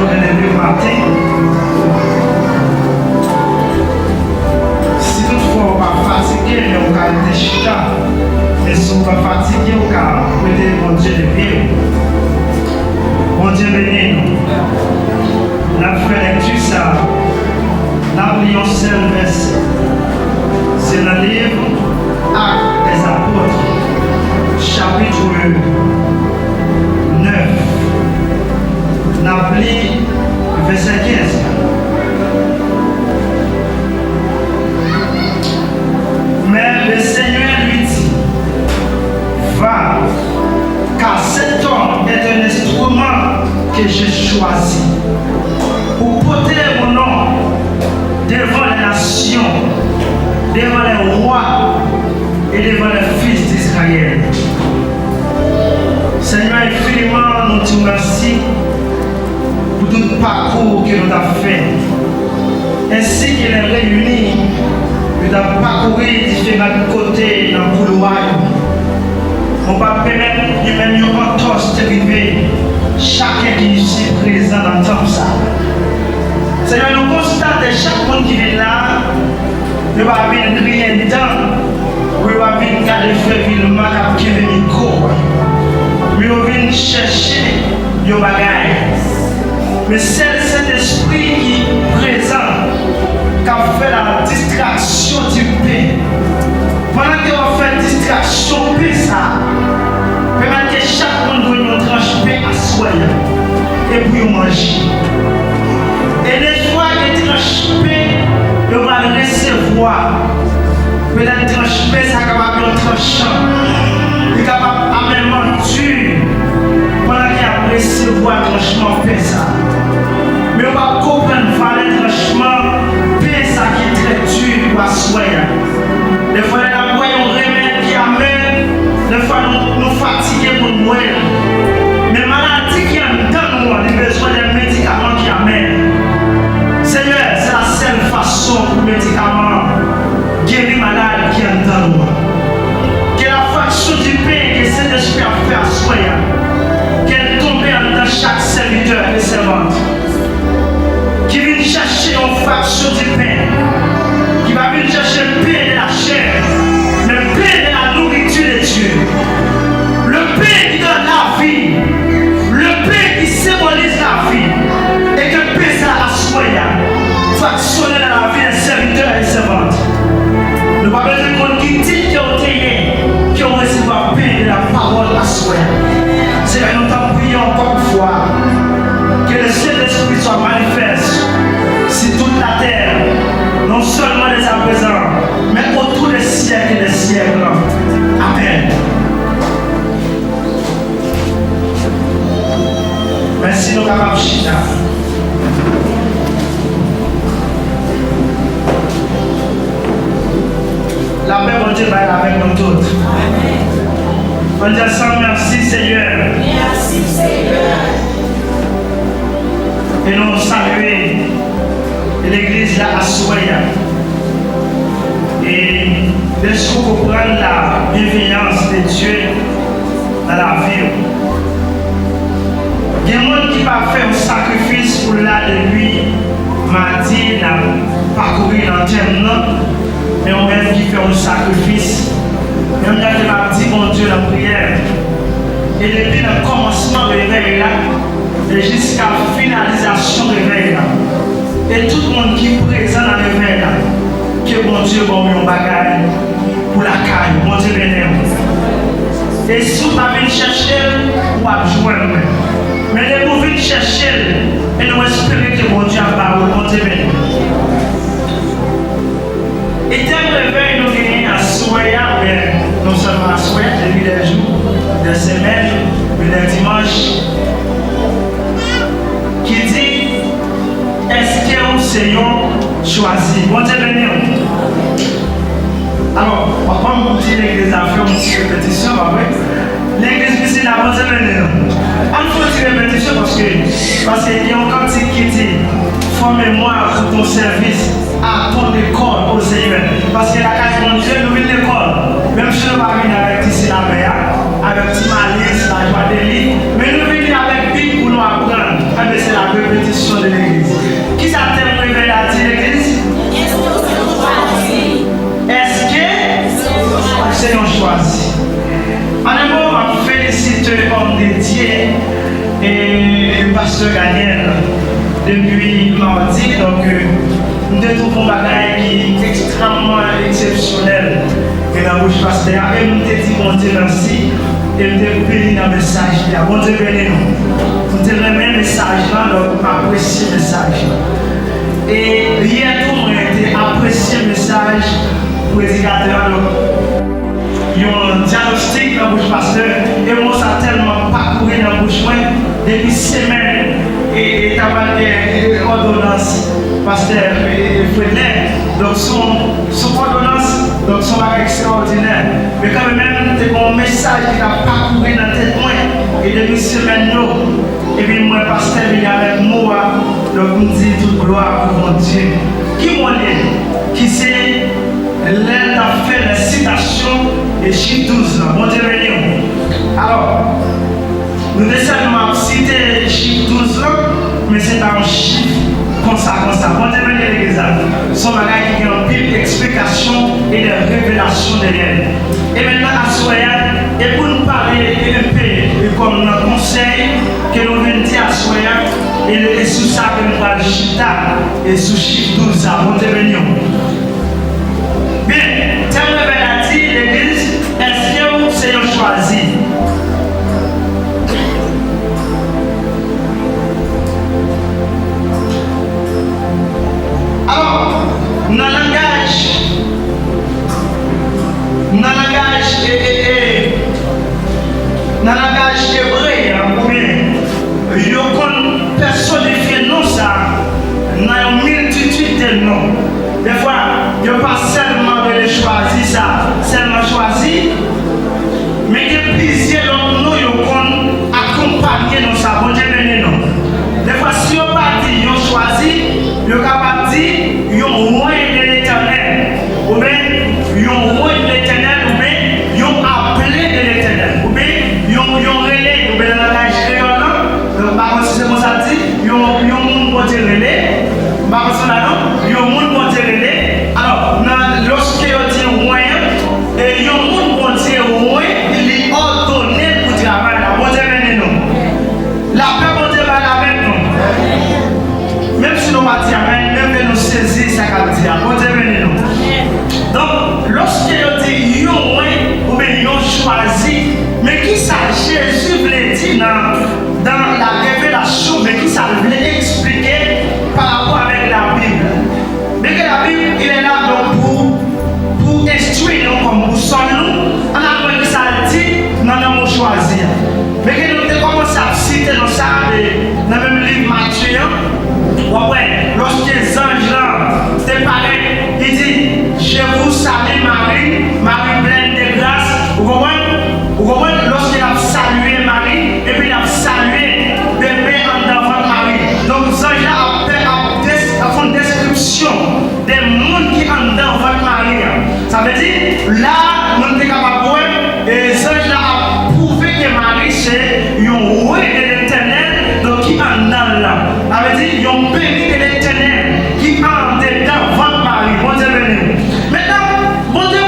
nous le matin. Si toutefois on va fatigué, mais on va être chita. Et si on va fatigué, on va mettre mon Dieu de pied. Mon Dieu béni nous. La frère lecture ça. La prions seul verset. C'est le livre Actes des Apôtres, chapitre 9. L'appli verset 15. Mais le Seigneur lui dit, va, car cet homme est un instrument que j'ai choisi pour porter mon nom devant les nations, devant les rois et devant les fils d'Israël. Seigneur, infiniment, nous te remercions pour tout le parcours que nous avons fait, ainsi qu'il est réuni, nous avons parcouru différents côtés dans le couloir. On va permettre lui-même une entorse d'arriver, chacun qui est ici présent dans le temps ça. Seigneur, nous constatons chaque monde qui est là, nous va venir crier dedans, nous va venir garder feu, nous va venir le micro, nous va venir chercher nos bagages. Mais c'est cet esprit qui est présent, qui a fait la distraction du pain. Pendant qu'on fait la distraction du ça, pendant que chaque monde doit nous trancher pain à soi et pour manger. Et les fois que tu tranches pain, on va le recevoir. Mais la tranche pain, ça va être tranchant. Il est capable de même dur pendant qu'il a recevoir le tranchement pain ça. Mais on va comprendre le tranchement pain ça qui est très dur pour asseoir. Des fois, nous voyons un remède qui amène, des fois, nous fatiguons pour nous mourir. Mais maladie qui est dans nous, on a besoin des médicaments qui amènent. Seigneur, c'est la seule façon pour les médicaments guérir malade qui est dans nous. Que la faction du pain que cet esprit a fait asseoir, qu'elle tombe dans chaque serviteur et servante. Qui vient chercher une faction du pain, qui va venir chercher le pain de la chair, le pain de la nourriture de Dieu, le pain qui donne la vie, le pain qui symbolise la vie, et que le pain ça assoya, factionner dans la vie des serviteurs et servantes. Nous ne pouvons pas besoin qui dit qu'ils ont été, qui ont reçu la pain de la parole assoya. C'est que nous t'en prions encore une fois, que le Saint-Esprit soit manifeste sur toute la terre, non seulement dès à présent, mais autour des siècles et des siècles. Amen. Merci nous capables chita. La paix de Dieu va être avec nous tous. On dit ensemble merci Seigneur. Merci Seigneur. Et nous saluer l'église là à Soya. Et laissez-nous comprendre la bienveillance de Dieu dans la vie. Il y a des gens qui va faire un sacrifice pour là de lui, mardi, parcourir l'antenne, et on même qui fait un sacrifice. Et on a dit mon Dieu la prière. Et depuis le commencement de l'éveil là, et jusqu'à la finalisation de l'éveil là, et tout le monde qui est présent dans l'éveil là, que mon Dieu va me bagaille pour la caille, mon Dieu bénémoine. Et si vous avez cherché, vous avez joué. Mais vous venez chercher et nous espérons que mon Dieu a parlé, mon Dieu bénémoine. Et tel réveil nous gagnons à Soya, mais non seulement à Soya, depuis les jours, des semaines, des dimanches, qui dit est-ce que nous sommes choisis? Bon Dieu béni. Alors, on va prendre l'église à faire une petite répétition après. L'église ici n'a pas de béni. On fait une répétition parce qu'il y a un cantique qui dit formez-moi pour ton service à ton école au Seigneur. Parce que la case de Dieu nous vient de l'école. Même si nous ne pas venir avec ici la paix, avec petit malice, la joie de lit, mais nous venons avec Bible pour nous apprendre. C'est la répétition. pasteur Daniel depuis mardi. Donc, nous trouvons un bagage qui est extrêmement exceptionnel et dans la bouche pasteur. Et nous te dit, bon Dieu, merci. Et nous te béni dans le message. Bon Dieu, béni nous. Nous te remet le message là, donc apprécier le message. Et hier, tout le monde a été apprécié le message prédicateur. Il y a un diagnostic dans la bouche pasteur. Et moi, ça a tellement parcouru dans la bouche depuis semaines. Et t'as pas d'ordonnance, pasteur Fredler. Donc, son ordonnance, donc son bagage extraordinaire. Mais quand même, c'est un message qui a parcouru dans la tête. Et depuis semaines, et puis moi, pasteur, il y a avec moi. Donc, on dit toute gloire pour mon Dieu. Qui m'en est? Qui c'est? L'aide a fait la citation et chiffre 12. Bon Dieu béni. Alors, nous décidons de citer chiffre 12, mais c'est un chiffre comme ça. Bon Dieu béni l'église. Son bagage qui a une pile d'explications et de révélations derrière. Et maintenant, à Soya, et pour nous parler et un peu comme un conseil que nous venons dire à Soya, et sous ça que nous parlons de chita et sous chiffre 12, bon Dieu béni. Bien, tel révélateur dit l'église, est-ce que c'est un choisi? Alors, dans le langage hébreu, ou bien, il y a une personnifié non ça, dans une multitude de noms. Des fois, il n'y a pas seulement de choisir ça, seulement choisi, mais il y a plusieurs d'entre nous qui ont accompagné dans ça. Bon Dieu béni nous. Des fois, si on pas dit, ils ont choisi, ils ont capable de dire, ils ont loin de l'éternel. Ou bien, ils ont loin de l'éternel, ou bien, ils ont appelé de l'éternel. Ou bien, ils ont relais, ou bien dans la langage créole, par contre, si c'est comme ça dit, ils ont monde pour relais. Par contre, ils ont monde pour relais. Alors, lorsque ils dit moyen, et ils ont monde pour dire moyen, il est ordonné pour travailler. Bon Dieu béni nous. La paix, bon Dieu béni avec nous. Même si nous ne pas dire amen, même nous saisir ça qu'a dit. Bon Dieu béni nous. Donc, lorsque ils dit ils ont moyen, ou bien ils ont choisi, mais qui ça Jésus voulait dire dans la révélation, mais qui ça voulait expliquer par rapport avec la Bible. Mais que la Bible, il est là donc pour instruire nous, comme pour sonner nous, on a besoin que ça dit, nous avons choisi. Mais que nous avons commencé à citer dans ça, dans le même livre Matthieu, lorsque les anges là, c'est pareil, il dit, je vous salue Marie, Marie pleine de grâce. Vous comprenez? Lorsqu'il a salué Marie, et puis il a salué bébé en devant Marie. Donc, les anges là a une description des mondes qui sont devant Marie. Ça veut dire, là, nous sommes capables de voir, et les anges là a prouvé que Marie c'est un roi de l'éternel, donc qui est en là. Ça veut dire, ils ont béni de l'éternel qui est en dedans devant Marie. Bon Dieu béni. Maintenant, bon Dieu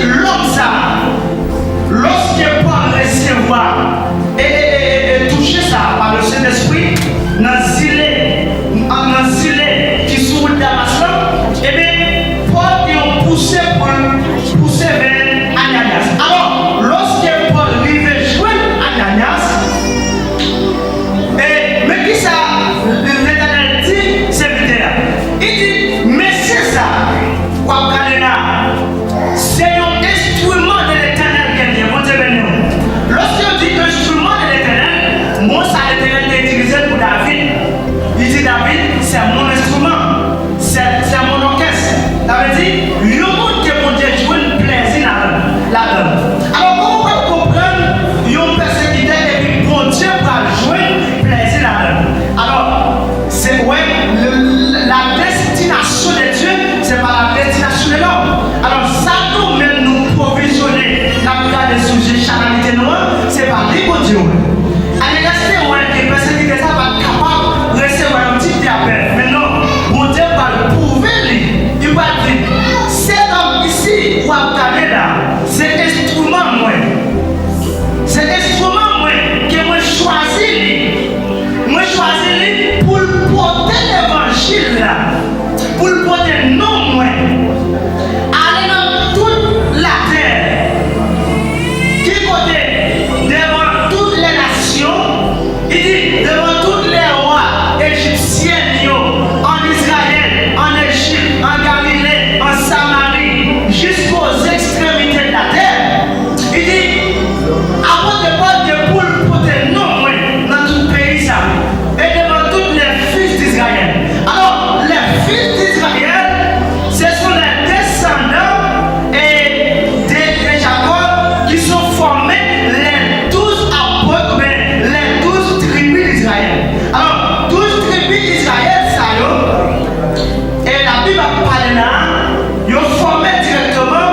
l'homme ça, lorsque Paul recevoir et toucher ça par le Saint-Esprit, dans le gilet qui sous le Damas, et bien Paul est poussé vers Ananias. Alors, lorsque Paul arrive joindre Ananias, mais qui ça, l'Éternel dit, serviteur, il dit, mais c'est ça, c'est un instrument de l'Éternel qui vient. Bon Dieu béni. Lorsqu'on dit instrument de l'Éternel, moi ça l'Éternel est utilisé pour David. Il dit David, c'est mon instrument, c'est mon orchestre. Ça veut dire, le monde que mon Dieu joue un plaisir là-dedans. Alors comment on peut comprendre un persécuteur et puis mon Dieu va jouer un plaisir là-dedans? Alors, c'est ouais, la destination de Dieu, c'est pas la destination de l'homme. Alors ça nous-mêmes nous provisionner la plupart des sujets charnalité noire, c'est pas les bon Dieu. Allez, restez ouais, les persécuteurs ça va être capable de recevoir un petit appel. Mais non, mon Dieu va le prouver. Il va dire, cet homme ici, ou à là, c'est instrument moi. C'est instrument moi que moi choisi. Moi choisi pour porter l'évangile là. Pour porter non moi. Aller dans toute la terre. Qui côté? Devant toutes les nations. Il dit devant tous les rois égyptiens, en Israël, en Égypte, en Galilée, en Samarie, jusqu'aux extrémités de la terre. Il dit, avant de voir des poules porter non moi dans tout le pays ça. Et devant tous les fils d'Israël. Alors, les fils d'Israël, ce sont les descendants de Jacob qui sont formés les 12 apôtres, les 12 tribus d'Israël. Alors, 12 tribus d'Israël, ça y est, et la Bible parle là, ils ont formé directement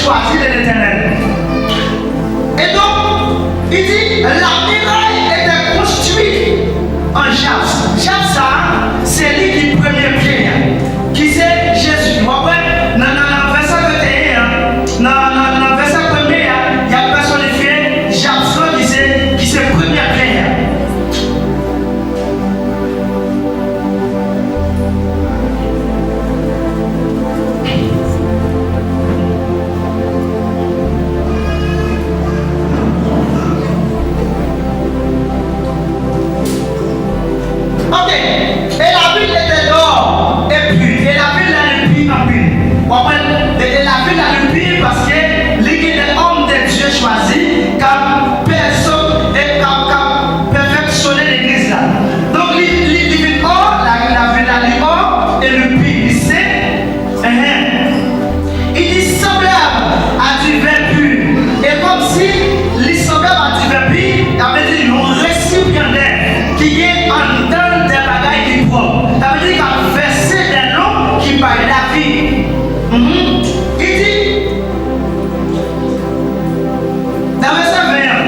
choisi de l'Éternel. Et donc, il dit, la muraille était construite en jaspe. Jaspe, c'est lui qui premier pierre, qui c'est Jésus. Vous voyez, dans le verset 21, dans le verset 1er, il y a personnifié jaspe qui c'est première pierre. Ok, et la ville était dehors, et puis, et la ville a le puits en puits. Et la ville a le puits parce que les hommes de Dieu choisis comme personne et comme perfectionner l'église là. Donc, les villes or, la ville a le or, et le puits, il sait. Il dit semblable à du vin pur. Et comme si les semblables à du vin pur, ça veut dire un récipiendaire qui est en dedans des bagailles qui propres. Ça veut dire qu'il a versé des noms qui parlent de la vie. Il dit, dans le verset 21,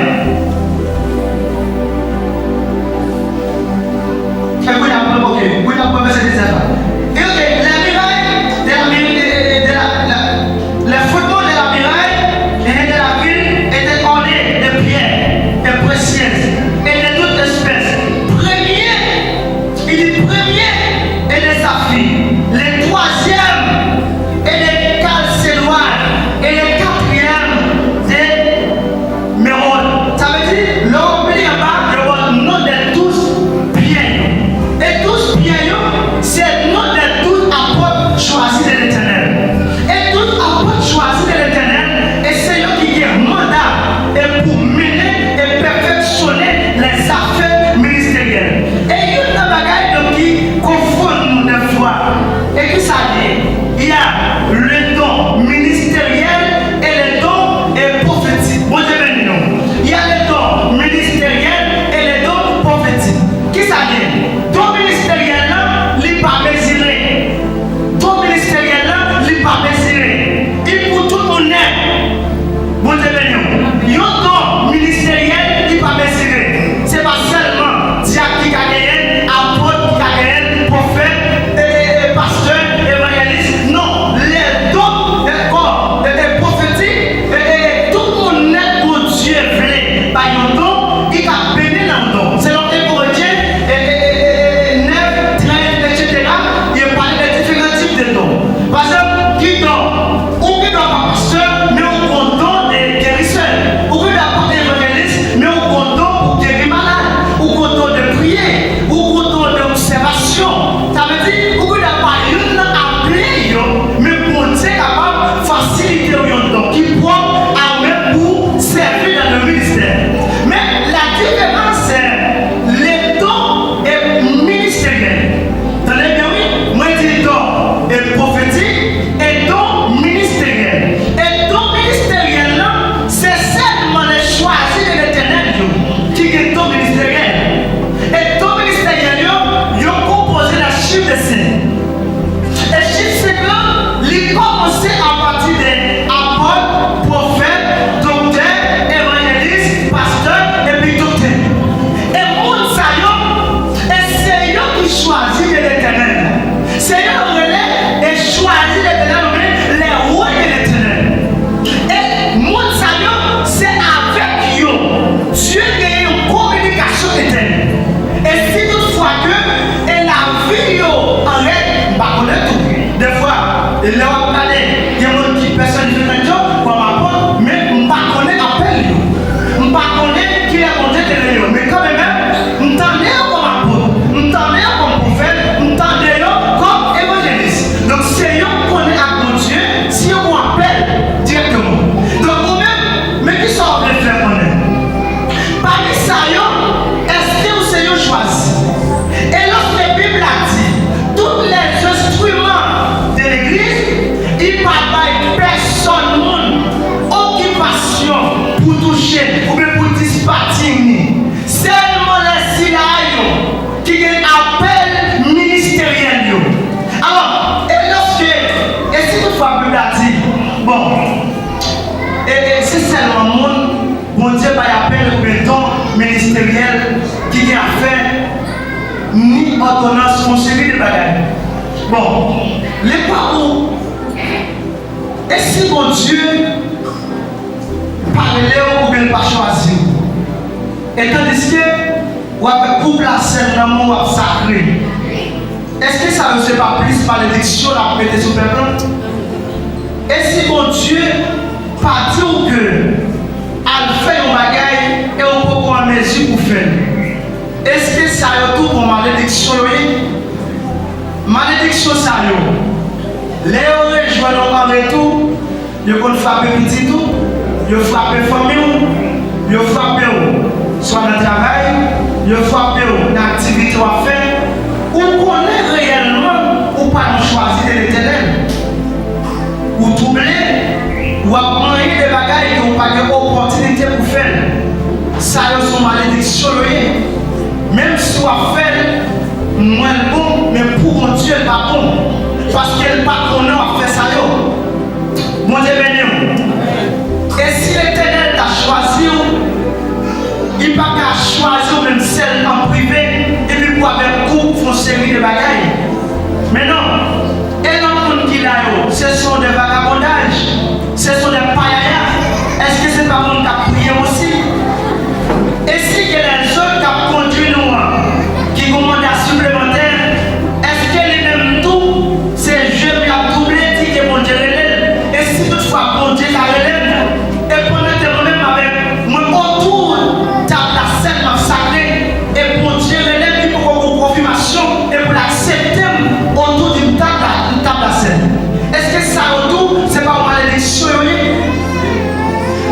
le fondement de la muraille et de la ville était orné de pierres, de précieuses et de toutes espèces. Il dit premier et des saphirs, le troisième et des calcédoines et le quatrième des mérodes. Ça veut dire, l'homme dit là-bas, le nom de tous bien. Et tous bien, c'est le nom de tous apôtres choisis de l'Éternel. Et tous apôtres choisis de l'Éternel, et c'est eux qui ont mandat et pour mener et perfectionner les affaires ministérielles. Et il y a une bagaille qui confond nous des fois. Et qui ça dit? Il y a le don ministériel et le don prophétique. Bon Dieu béni nous. Il y a le don ministériel et le don prophétique. Qui ça dit? Don ministériel là, il n'est pas mesuré. Don ministériel là, il n'est pas mesuré. Il pour tout le monde. Bon Dieu béni nous. Il y a un don ministériel, il n'est pas mesuré. Ce n'est pas seulement diacre qui a gagné, apôtre qui a gagné, prophète, pasteur, évangéliste. Non, les dons prophétiques, tout le monde est pour Dieu voulait. Par un don, il a béni dans le don. C'est l'ordre Corinthiens 9, 13, etc. Il parle de différents types de dons. Par exemple, qui donne, ou qui donne pas pasteur, mais on don de guérisseur. Ou qui donne pas évangéliste, mais on don pour guérir malade. Ou qu'on don de prier. Ou qu'on don d'observation. Ça veut dire, ou qui donne pas une appelée, mais pour Dieu capable de faciliter un don qui prend à même pour servir dans le ministère. Mais la différence, c'est les dons et ministériels. Tenez bien, oui, moi je dis don et prophétique et don ministériel. Et don ministériel, là, c'est seulement les choisis de l'Éternel qui est don ministériel. Et don ministériel, ils ont composé la chiffre de 5. Et chiffre 5 là, il commence à partir des apôtres, prophètes, docteurs, évangélistes, pasteurs et puis docteurs. Et monde ça et c'est eux qui choisissent l'Éternel. C'est eux qui relèvent et choisissent l'Éternel, les rois de l'Éternel. Et monde ça c'est avec eux. Dieu a une communication éternelle. Et si toutefois que et la vie en règle, pas connaître tout. Des fois, il y a des gens qui personne ne fait comme apôtre, mais on ne connaît pas appel. On ne connaît qui est monté de l'eau. Mais quand même, on t'en est comme apôtre, on t'en est comme prophète, on t'en est comme évangéliste. Donc c'est eux qui connaissent à mon Dieu si on appelle directement. Donc vous-même, mais qui sont les faire connaître? Parmi ça, est-ce que vous êtes choisi? Et lorsque la Bible a dit, tous les instruments de l'église ordonnances, une série de bagages. Bon, les parents, et si mon Dieu parle ou bien pas choisi, et tandis que ou avec couple la scène d'amour sacré, est-ce que ça ne se pas plus malédiction la pété sur le peuple? Et si mon Dieu pas dit que elle fait un bagage et on peut prendre mesure pour faire, est-ce que ça y est tout pour malédiction? Malédiction ça y est. Les rejoignent en retour, ils vont frapper petit tout, ils vont frapper famille, ils vont frapper soit dans le travail, ils vont frapper dans l'activité à faire, ou connaît réellement ou pas nous choisir de l'éternel, ou troubler, ou apprendre des bagages qui n'ont pas d'opportunité pour faire. Ça y est son malédiction. Même si on fait moins bon, mais pour mon Dieu, elle n'est pas bon. Parce qu'elle n'est pas qu'on a fait ça. Mon Dieu béni. Et si l'éternel t'a choisi, il n'a pas qu'à choisir même celle en privé et puis pour avec coup pour une série de bagailles. Mais non, et non, qui là, ce sont des vagabondages, ce sont des paillards. Est-ce que c'est pas bon qui prié aussi? Et si il y a des autres qui conduit nous, qui commandent à supplémentaire, est-ce que les mêmes tout, c'est je qui a doublé, dit que mon Dieu relève? Et si toutefois mon Dieu la relève, et pendant que moi-même avec moi autour de la scène sacrée, et mon Dieu relève, il faut une confirmation, et pour l'accepter autour d'une table à scène. Est-ce que ça autour, c'est pas une malédiction?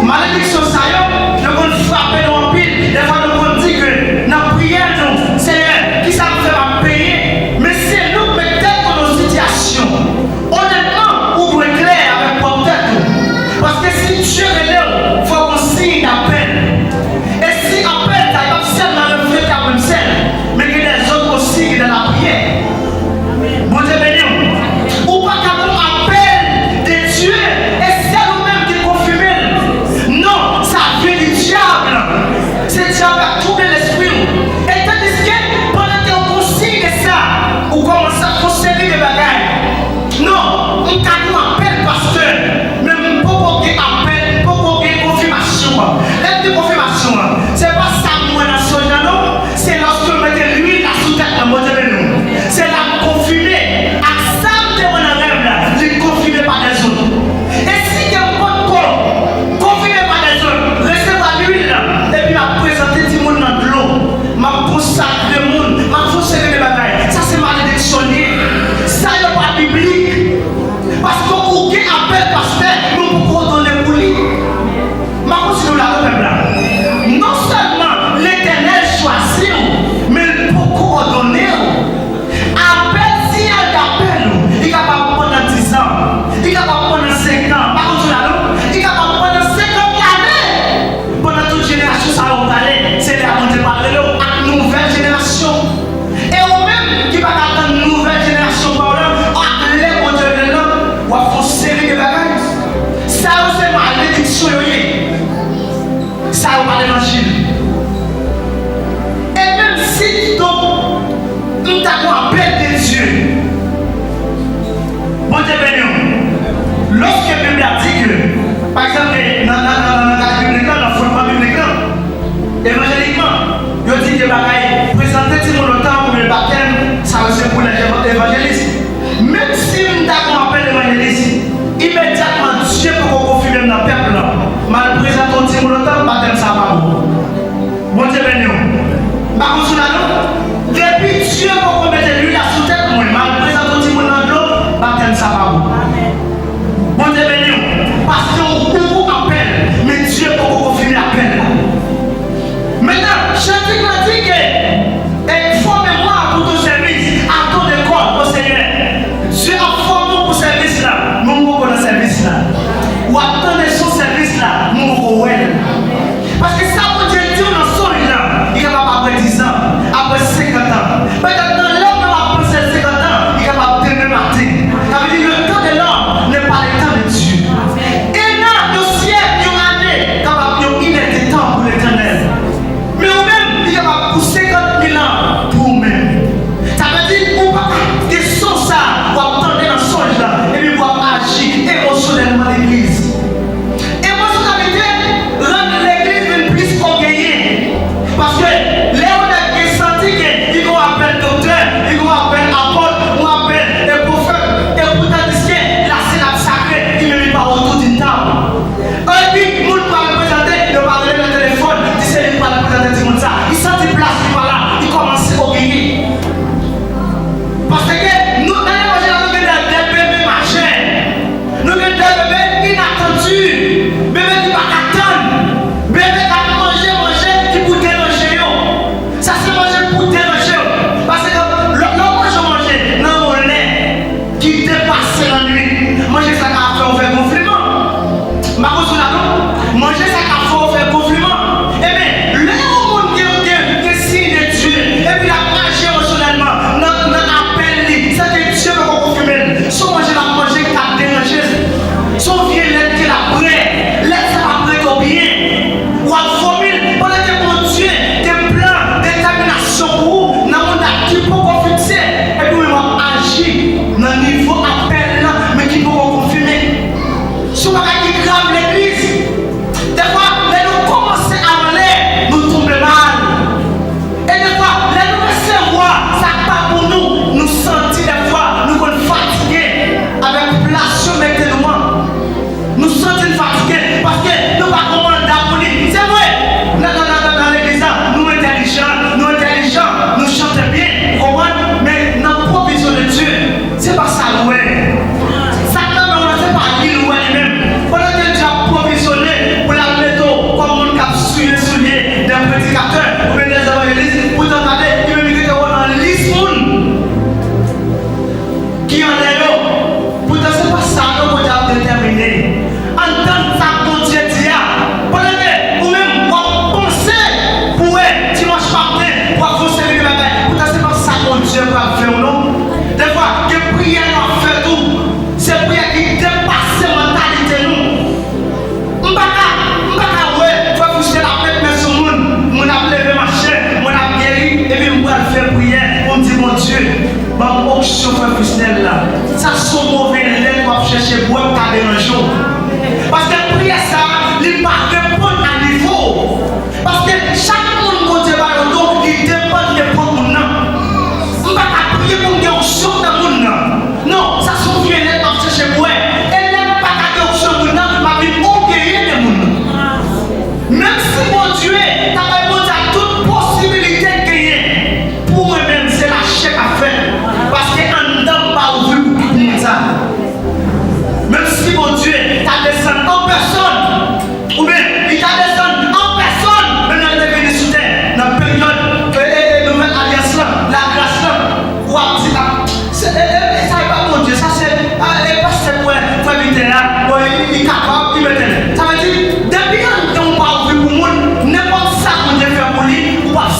Malédiction, ça y est, nous allons frapper dans le pile. Des fois, nous dit que dans la prière, nous, Seigneur, qui ça nous fait pas payer? Mais c'est nous peut-être dans nos situations. Honnêtement, ouvrez clair avec votre tête. Parce que si Dieu relève, il faut qu'on signe d'appel. Et si appel, ça va seulement le fait à même celle, mais que les autres aussi dans la prière. Bon Dieu béni. Ou pas qu'à mon appel de Dieu, et c'est nous-mêmes qui confirmons. Non, ça vient du diable. C'est le diable qui a troublé l'esprit. Et tandis que pendant qu'on consigne ça, ou commence à conserver des bagages. Non, on t'a nous appel pasteur. Même pour qu'on ait appel, pour qu'on ait confirmation. L'aide de confirmation, c'est pas ça moi dans ce genre, non. C'est lorsque on met l'huile à sous-tête dans mon Dieu. C'est la confirmer. Accepter mon rêve là, les confirmer par les autres. Et si il y a un bon corps, confirmer par les autres, recevoir l'huile là, et puis m'a présenter du monde dans de l'eau, m'a consacrer le monde, m'a foncer les bagailles. Ça c'est malédiction. Ça n'est pas biblique. Parce qu'on appelle pasteur, nous pouvons donner pour lui. Ma continue la même là. Non seulement l'éternel choisit, mais il peut coordonner. Appel, si elle t'appelle, il est capable de prendre 10 ans, il est capable de prendre 5 ans, par contre, il est capable de prendre 50 années. Pendant toute génération, ça va aller, c'est là qu'on te parle de la nouvelle génération. Et au même qui va attendre une nouvelle génération par là, à l'air de l'homme, on va faire une série de bagages. Ça, c'est malédiction. Ça, on va l'évangile. Et même si donc, nous avons appel de Dieu, bon Dieu béni, lorsque la Bible a dit que, par exemple, dans la Bible, dans le fondement biblique, évangéliquement, il dit que présenter tout le monde temps pour le baptême, ça c'est pour l'évangéliste. Même si nous avons appel d'évangéliste, immédiatement Dieu peut confirmer dans le peuple là. Mal présentant tout le temps, baptême ça va bon. Bon Dieu béni. Par contre, depuis Dieu peut mettre lui la sous-tête, moi, mal présentant tout le monde dans l'eau, baptême ça va bon. Bon Dieu béni. Parce qu'on appelle, mais Dieu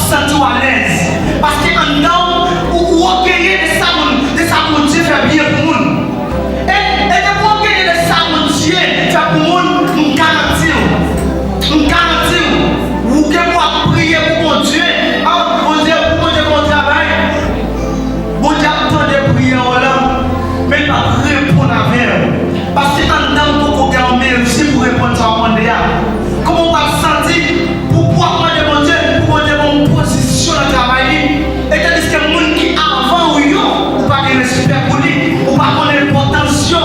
sentir à l'aise. Parce qu'en dedans, ou gagner de ça, mon Dieu fait bien pour nous. Et de vous gagner de ça, mon Dieu fait pour nous, nous garantir. Nous garantir. Vous que vous prier pour mon Dieu. Mon Dieu, pour mon travail. Mon Dieu attend des prières là. Mais pas répondre à elle. Parce qu'en dedans, pour qu'on gagne aussi pour répondre à mon Dieu. Comment on va se sentir pour pouvoir demander mon Dieu, pour demander mon position dans le travail. Et tandis que les gens qui avant ou yo, ou pas de respect pour lui, ou pas connaître le potentiel.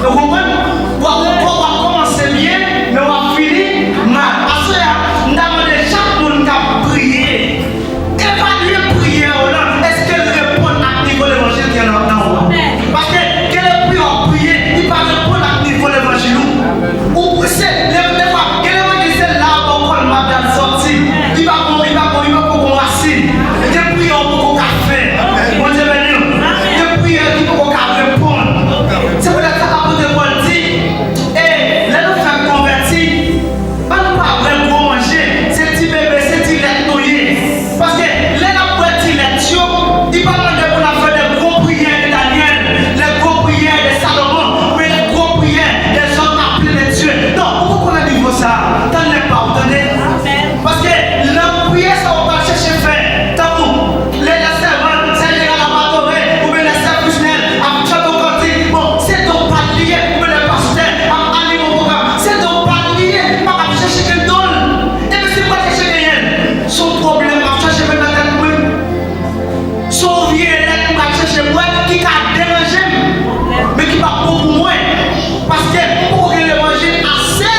Vous comprenez? On va commencer bien, mais on va finir mal. Parce que nous demandons chaque monde qui a prié. Évaluer prière là. Est-ce qu'elle répond à niveau de l'évangile qui est dans nous? Parce que quelle est prière prier, il va répondre à niveau de l'évangile. Ou c'est les fois, quelle est là où on va sortir. Il va pour racine. Des prières pour qu'on fait. Mon Dieu béni. Des prières qui pour qu'on répondre. C'est pour ça que Paul dit, et là nous faire convertir. Pas nous pas vraiment manger. C'est petit bébé, c'est petit lait noyé. Parce que là nous petit lait, il va demander pour la faire des gros prières de Daniel, les gros prières de Salomon, mais les gros prières des gens appelés de Dieu. Non, pourquoi on a dit ça? T'en es pas, vous tenez? Parce que la prière, ça va pas chercher faire. T'as vous, les servants, c'est les laboratoires, ou bien les services, à chaque côté. Bon, c'est donc pas lié, ou bien les pasteurs, à animer au programme. C'est donc pas lié, pas à chercher que donne. Et puis c'est pas chercher rien. Son problème, à chercher même la tête, son vieux élève, à chercher moi, qui a dérangé, mais qui va beaucoup moins. Parce que pour l'évangile assez,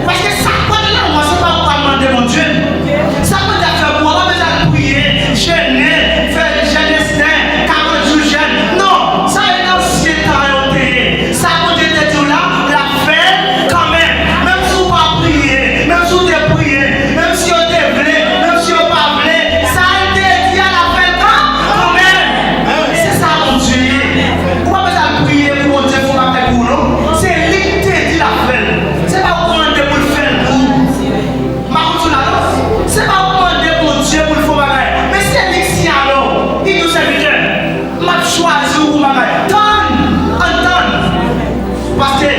parce que ça peut là, moi, c'est pas pour demander mon Dieu. Ça peut être fait pour moi, mais ça prier, jeûner, faire jeûner, 40 jours jeûne. Non, ça est ancien temps. Ça peut être tout là, la fait quand même. Même si on va prier, même si on est prié, même si on est blé, même si on pas blé, ça a été dit à la fin quand même. C'est ça mon Dieu. Pourquoi pas ça prier pour mon Dieu pour ma paix pour nous? C'est lui qui dit la fin. C'est pas pour demander pour le faire pour. C'est pas pour demander pour Dieu pour le faire bagaille. Mais c'est lui qui alors. Il nous serviteur. M'a choisi pour bagaille. Entendre. Parce que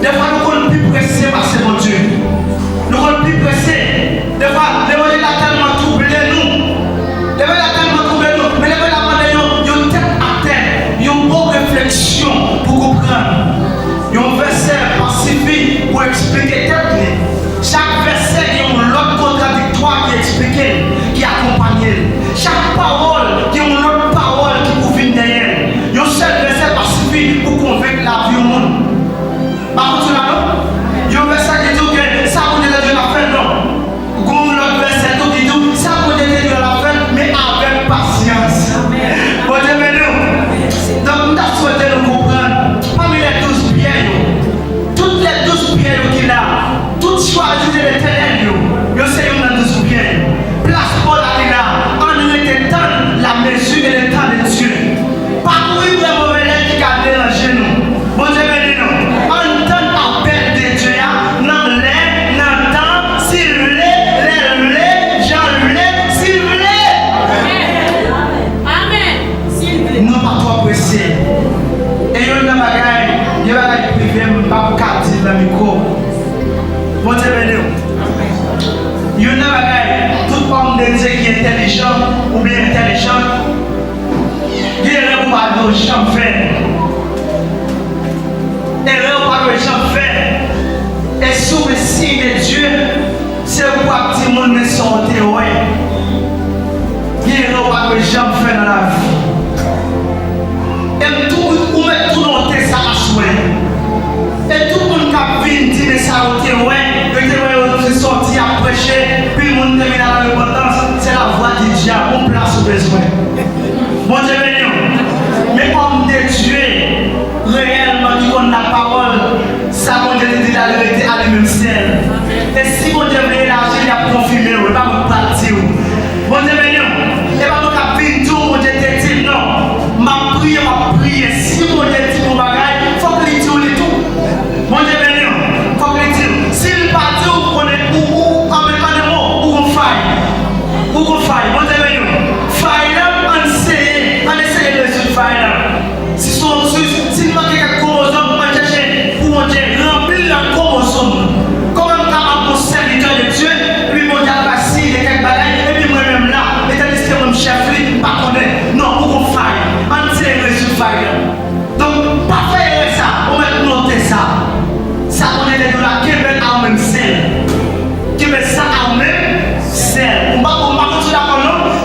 des fois nous sommes plus pressés parce que mon Dieu. Nous sommes plus pressés. Des fois, l'évangile a tellement troublé nous. L'évangile a tellement troublé nous. Mais l'évangile a demandé une tête à tête. Une bonne réflexion pour comprendre. Un verset pacifique pour expliquer tête. Chaque verset il y a un autre contradictoire qui explique, qui accompagne. Chaque parole il y a une autre parole qui vous vient derrière. Il y a un seul verset pacifique pour convaincre la vie au monde. Par contre, il y a un verset qui dit que ça vous dit de la fin, non. Comme l'autre verset qui dit ça vous dit de la fin, mais avec patience. Bon Dieu, mais nous, donc nous avons souhaité nous comprendre. Parmi les 12 pierres, toutes les 12 pierres qu'il a, toutes choisies de l'éternel, yo c'est une dans 12 pierres. Place Paul à là, en nous étant la mesure et le temps de Dieu. Parcourir les mauvais lettres qui a dérangé nous. Bon Dieu, mais nous, en temps appel de Dieu, dans l'air, dans le temps, s'il voulait, les j'en voulais, s'il voulait. Amen. Nous pas trop pressés. Et il y a une bagaille, il y a une privée, pas pour quartier dans le micro. Bon Dieu, mais nous. Il y a une bagaille, toute forme de Dieu qui est intelligent ou bien intelligent. Il y a une bagaille de champ fait. Erreur par le champ fait. Et sous le signe de Dieu, c'est pour que tout le monde me sorte. Il y a une erreur par le champ fait dans la vie. Et tout le monde met tout dans tes ça à souhait. Et tout le monde qui vient dire que ça a été ouais, sorti à prêcher, puis le monde termine à la repentance, c'est la voix du diable, on place au besoin. Bon Dieu béni. Mais homme de Dieu, réellement qui connaît la parole, ça mon Dieu dit la vérité à lui-même seul. Et si mon Dieu veut élargir, il a confirmé, il va me partir. Bon Dieu béni. Et pas mon capitaine tout, mon Dieu te dit non. Ma prière, si mon Dieu dit mon bagage, il faut que il dise tout. Mon Dieu béni. Faut que il dise. Où qu'on faille, bon Dieu, faille là, on essaie de résoudre faille là. Si nous manquons quelque chromosome, on cherche pour on remplir la chromosome. Comment on un serviteur de Dieu, lui mon Dieu a passé, il y a quelques bagages, et puis moi-même là, étant donné que mon chef, lui, pas connaît. Non, pour qu'on faille, on essaie de résoudre faille là. Donc, pas faire ça, on va noter ça. Ça, on est dans la Québec en même sel. Québec ça en même sel. On va continuer à parler.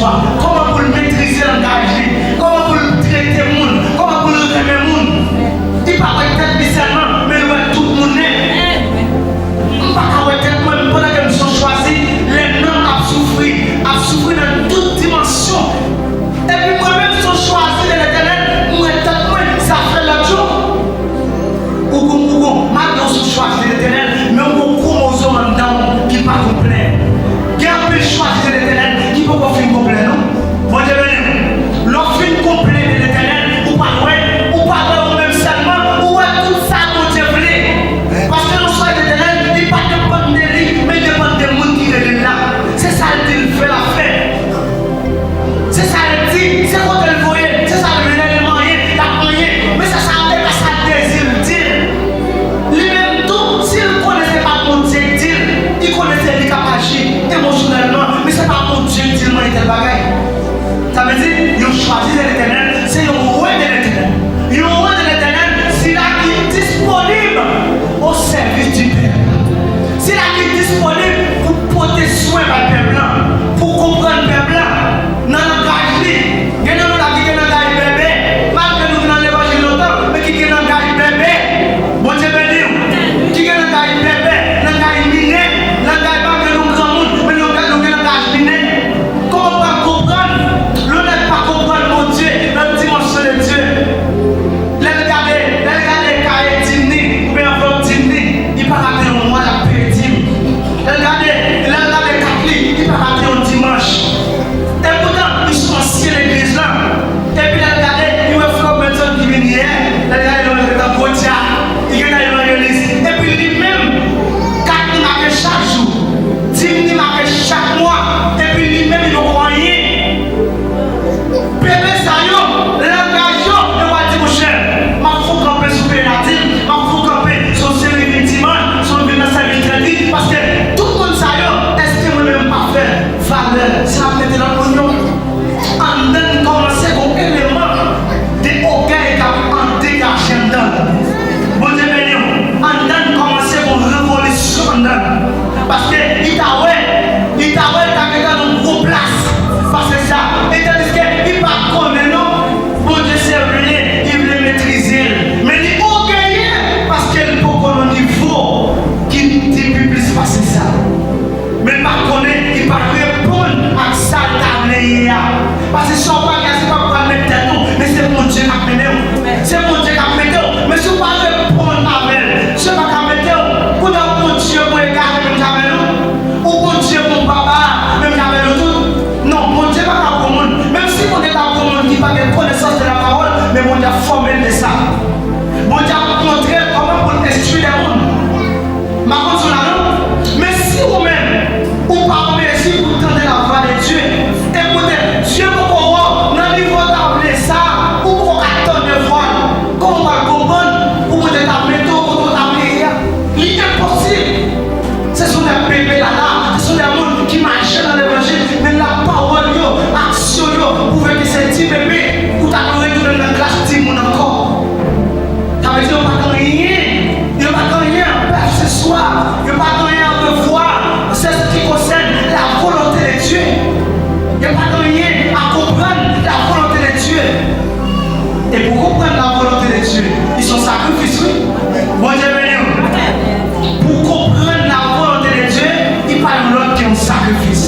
soir. Comment pour maîtriser l'engagement, comment pour traiter le monde, comment pour aimer le monde. Il ne parle pas peut-être seulement, mais il va tout le monde. Il ne parle pas peut-être même pendant que nous sommes choisis, les noms à souffrir dans toute dimension. Et puis moi-même, je suis choisi de l'éternel, moi, ça fait l'autre jour. Ou malgré que je suis choisi de l'éternel, mais on a un chromosome en dedans qui n'est pas complet. Il y a un peu choisi de l'éternel qui ne peut pas finir complet, non? Bon Dieu béni. L'offre complet de l'éternel, ou pas loin, ou même seulement, ou tout ça qu'on te voulait. Parce que le choix de l'éternel, il ne dépend pas de lui, mais il dépend des gens qui sont là. C'est ça qu'il fait la fête. C'est ça qu'il dit, c'est quand elle voyait, c'est ça qu'il venait de manger, la manger, mais ça n'est pas ça désir dire. Lui-même tout, s'il ne connaissait pas mon Dieu dire, il connaissait les capacités émotionnellement, mais ce n'est pas mon Dieu dire moi tel bagaille. Ça veut dire, il a choisi de l'éternel, c'est un roi de l'éternel. Il est un roi de l'éternel, c'est là qui est disponible au service du Père. C'est là qui est disponible pour porter soin par le peuple, pour comprendre le peuple. Dans le langage, il y a un langage bébé, malgré nous dans l'évangile longtemps, mais qui est un langage bébé. Bon Dieu béni, qui est un langage bébé, langage miné, langage pas que nous grand monde, mais nous langage miné. Comment pas comprendre? L'on n'est pas comprendre mon Dieu, la dimension de Dieu. Les regarder, cahiers dîner, ou bien avant dîner, il pas rater un mois la paix dîme. Les regarder, catholiques, il pas rater un dimanche. Et pourtant, ils sont anciens l'église là. Et puis les regarder, il va faire une personne qui vient hier, les regarder, il va faire un potia, il vient dans l'évangéliste. Et puis lui-même, 4 il marque chaque jour, 10 il marque chaque mois, et puis lui-même, il ne croit rien. Bébé ça yo, langage yo, je vais dire mon cher, ma faut camper sur pénative, ma faut camper sur série dimanche, sur le service lundi, parce que tout le monde ça yo, est-ce que moi-même pas faire valeur, ça va mettre dans l'oignon. En donne commencer comme élément de orgueil qui a dégagé dedans. Bon Dieu béni, en donne commencer comme révolution dedans. Parce que il t'a ouais, t'as dans une grosse place. Parce que ça, et tandis qu'il ne pas connaître, non, bon Dieu c'est venu, il veut maîtriser. Mais il est orgueilleux parce qu'il peut connaître un niveau qui dit plus passer ça. Mais il ne connaît, il ne peut répondre à ça qu'il a. Parce que si on ne pas c'est pas pour mettre tête, mais c'est mon Dieu qui a mené. C'est mon Dieu qui a mené. Mais si on ne pas répondre à elle, c'est pas qu'à mettre. Pour mon Dieu, pour regarder même jamais nous. Ou mon Dieu, mon papa, même jamais nous. Non, mon Dieu pas qu'à commun. Même si mon Dieu pas commun qui n'a pas de connaissance de la parole, mais mon Dieu a formé de ça. Mon Dieu a montré comment pour instruire les mondes. Ma consolation. Mais si vous-même, ou pas merci pour tenter la voix de Dieu, écoutez, Dieu vous comprend, dans le niveau d'appeler ça, ou pour attendre de voir, comment on va comprendre, ou pour t'appeler tout, ou pour t'appeler rien. Il est impossible. Ce sont des bébés là-là, ce sont des gens qui marchent dans l'évangile, mais la parole, l'action, vous voyez que c'est 10 bébés, ou t'as retourné dans la classe 10 moun encore. Ça veut dire qu'il n'y a pas de rien, il n'y a pas de rien, ce soir, il n'y a pas de rien à voir, c'est ce qui concerne la volonté de Dieu. Il n'y a pas de rien à comprendre la volonté de Dieu. Et pour comprendre la volonté de Dieu, ils sont sacrifiés, oui. Bon Dieu béni. Pour comprendre la volonté de Dieu, il parle de l'autre qui est un sacrifice.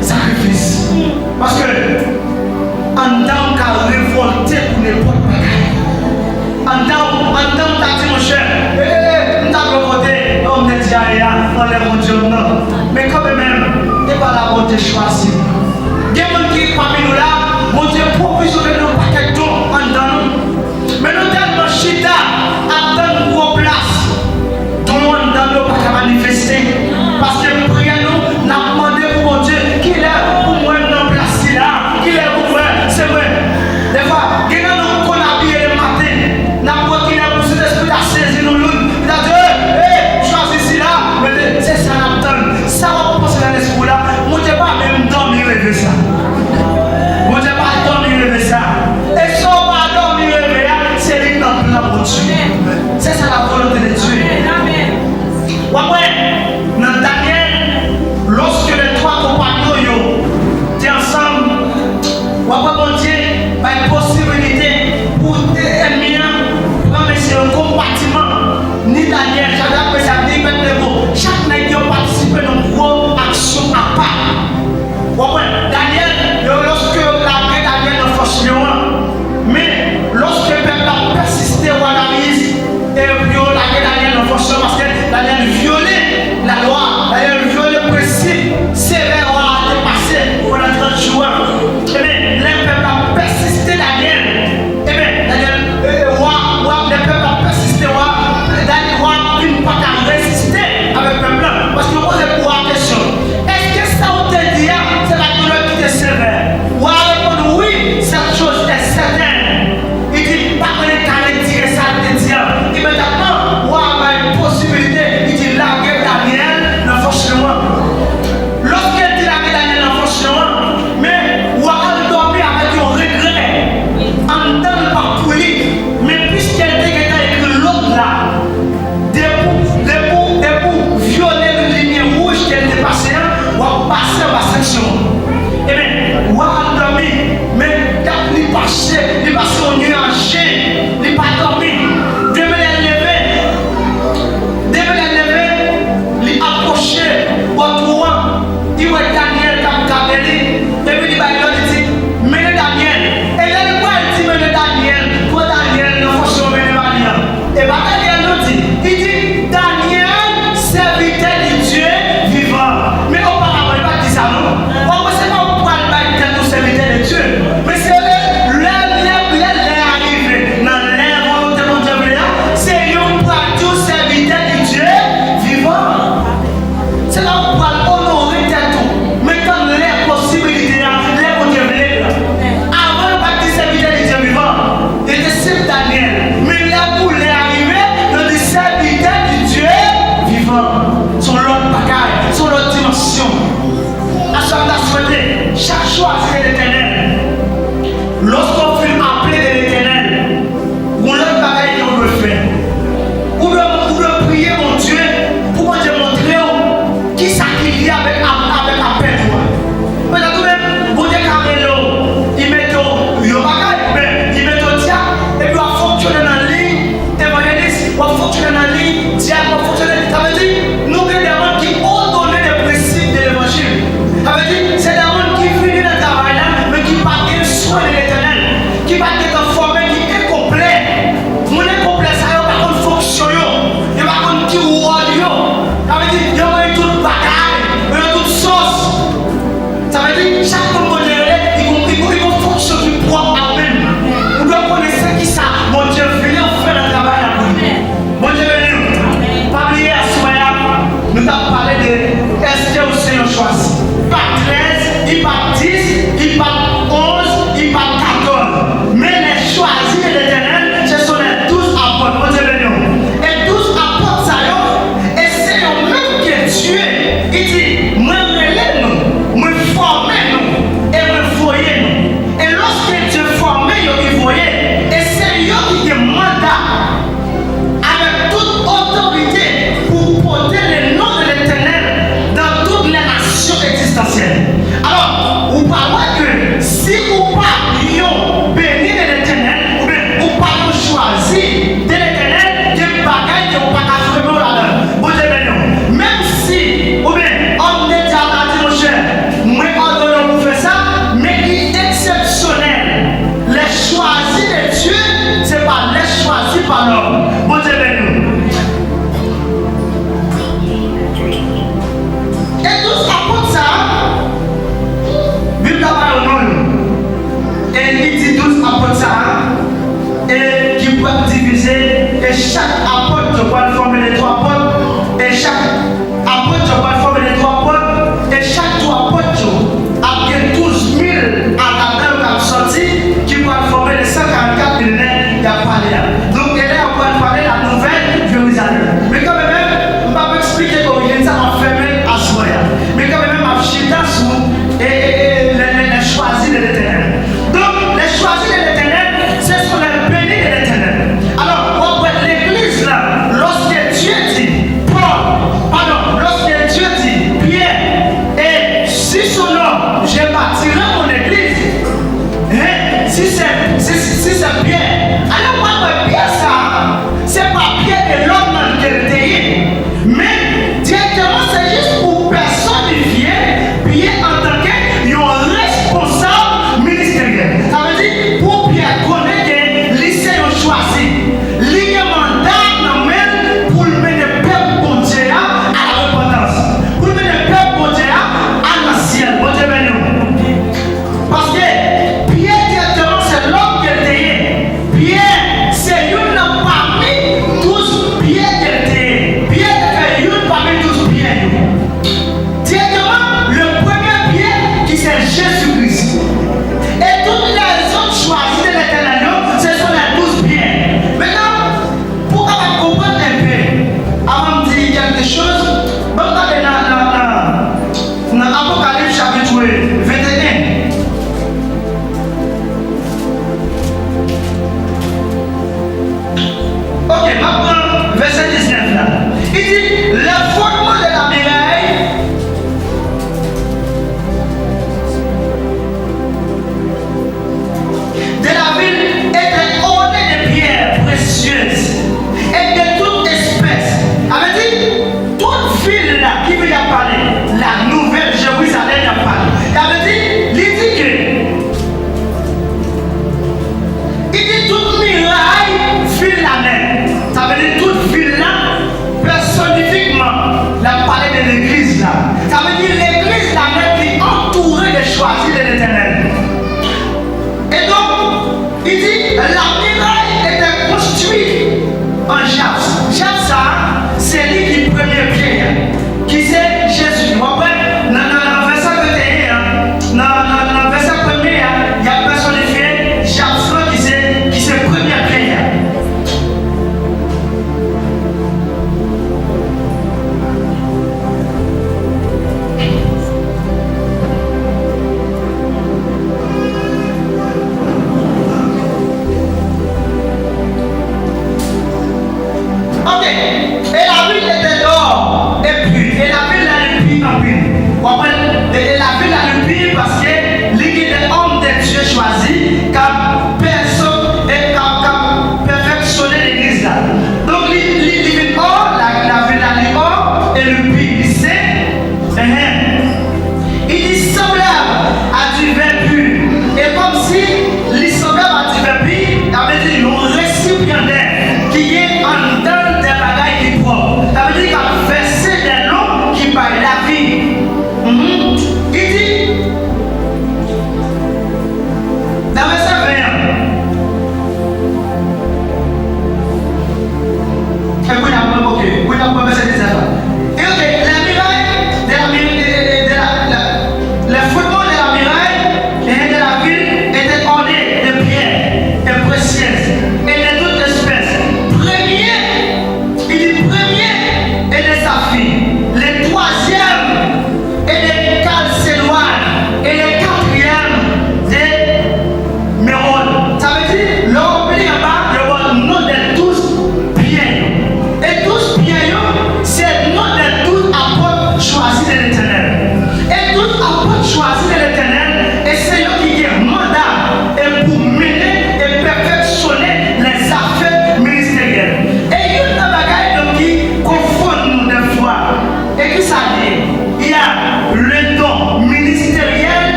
Sacrifice. Parce que, en tant qu'à révolter pour n'importe quoi, en tant qu'à dire mon cher, on t'a révolté, on est déjà là, on est mon Dieu, non. Mais quand même, c'est pas la bonté choisie. Il y a des gens qui parmi nous là, mon Dieu provisionne nos paquets de dons en dans nous. Mais nous tellement chita, à dans une grosse place, tout le monde dans nos paquets manifestés. Parce que nous prions, nous avons demandé pour mon Dieu qu'il est pour moi dans place là, qu'il est pour moi, c'est vrai. Des fois, il y a des gens qu'on a habillé le matin, n'importe qui n'a pas cet esprit à saisir nous l'une. Il a dit, choisis ici là, mais c'est ça n'attend. Ça va passer dans l'esprit là, mon Dieu pas même dormir avec ça. Mon Dieu pas dormir avec ça. Et si on va dormir avec ça, c'est ni Daniel, Shadrach, Meshach, ni Abednego, chaque nègre qui a participé dans une grosse action à part. Daniel, lorsque la paix Daniel dans force mais lorsque le peuple a persisté au analyse, et la paix Daniel dans force parce que Daniel violait la loi, Daniel violait le principe, sévère a dépassé pendant 30 jours. Eh bien, le peuple a persisté Daniel. Eh bien, Daniel, le peuple a persisté, Daniel n'a pas qu'à résister avec le peuple. Parce que moi, je pose la question. Est-ce que ça vous dit, c'est la douleur qui est sévère? Ou à répondre oui, cette chose est certaine. Il dit, pas que les carrés tirent ça de dire. Immédiatement, ou à une possibilité, il dit, la guerre Daniel, ne forcément. Lorsqu'il dit la guerre Daniel, ne forcément, mais ou à dormir avec un regret, en temps pas pour lui, mais puisqu'elle dit qu'elle a écrit l'autre là, pour violer le ligne rouge qu'elle était passée, ou à passer à la section. Eh bien, ou à dormir, mais quand il passe au nuage, il n'est pas dormi. Devait l'élever, il approcher au tour, il voit Daniel comme Kabeli, et puis il dit, mais Daniel, et là, il dit, mais Daniel, pour Daniel, nous faisons mener Daniel. Et bien Daniel nous dit, il dit, Daniel, serviteur de Dieu vivant. Mais auparavant, il n'a pas dit ça, non? C'est pas pour le nous serviteur de Dieu. Mais c'est arrivé dans l'air volonté de Dieu, c'est un pratique serviteur de Dieu vivant. C'est là où on va honorer tout. Mais quand les possibilités, les Dieu avant le baptême serviteur de Dieu vivant, il était simple Daniel. Mais là où il est arrivé, il dit serviteur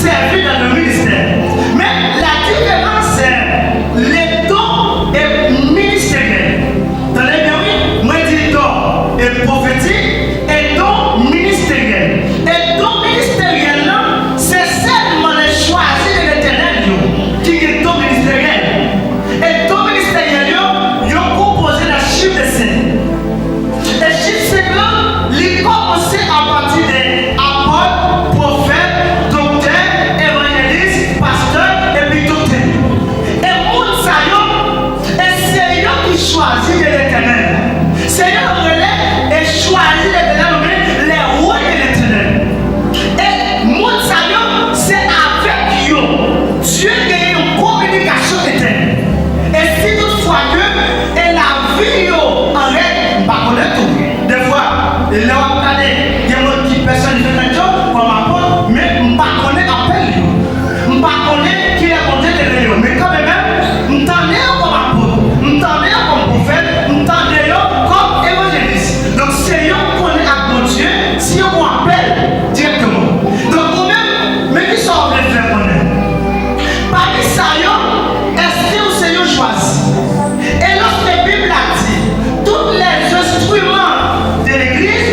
servir dans le ministère. Mais la différence, c'est les dons et ministériels. Dans les bien oui, moi je dis don et prophétique et don ministériel. Et don ministériel, là, c'est seulement les choisis de l'éternel qui est don ministériel. Et don ministériel, ils ont composé la chiffre de 5. Et chiffre 5 là, il commence à partir des apôtres, prophètes, docteurs, évangélistes, pasteurs et puis docteurs. Et monde ça, et c'est eux qui choisissent l'éternel. C'est eux relais et choisissent l'éternel, les rois de l'éternel. Et monde ça, c'est avec eux. Dieu a une communication éternelle. Et si toutefois que et la vie en règle, pas connaître tout. Des fois, là on regarde, il y a des personnes qui font un job comme apôtre, mais on ne connaît pas appel. On ne connaît qui est monté de l'eau. Mais quand même, on t'en est comme apôtre, on t'en est comme prophète, on t'en est comme évangéliste. Donc c'est eux qui connaissent à mon Dieu si on appelle directement. Donc vous-même, mais qui sont les faire connaître. Parmi ça, est-ce que c'est eux choisi? Et lorsque la Bible a dit, tous les instruments de l'église,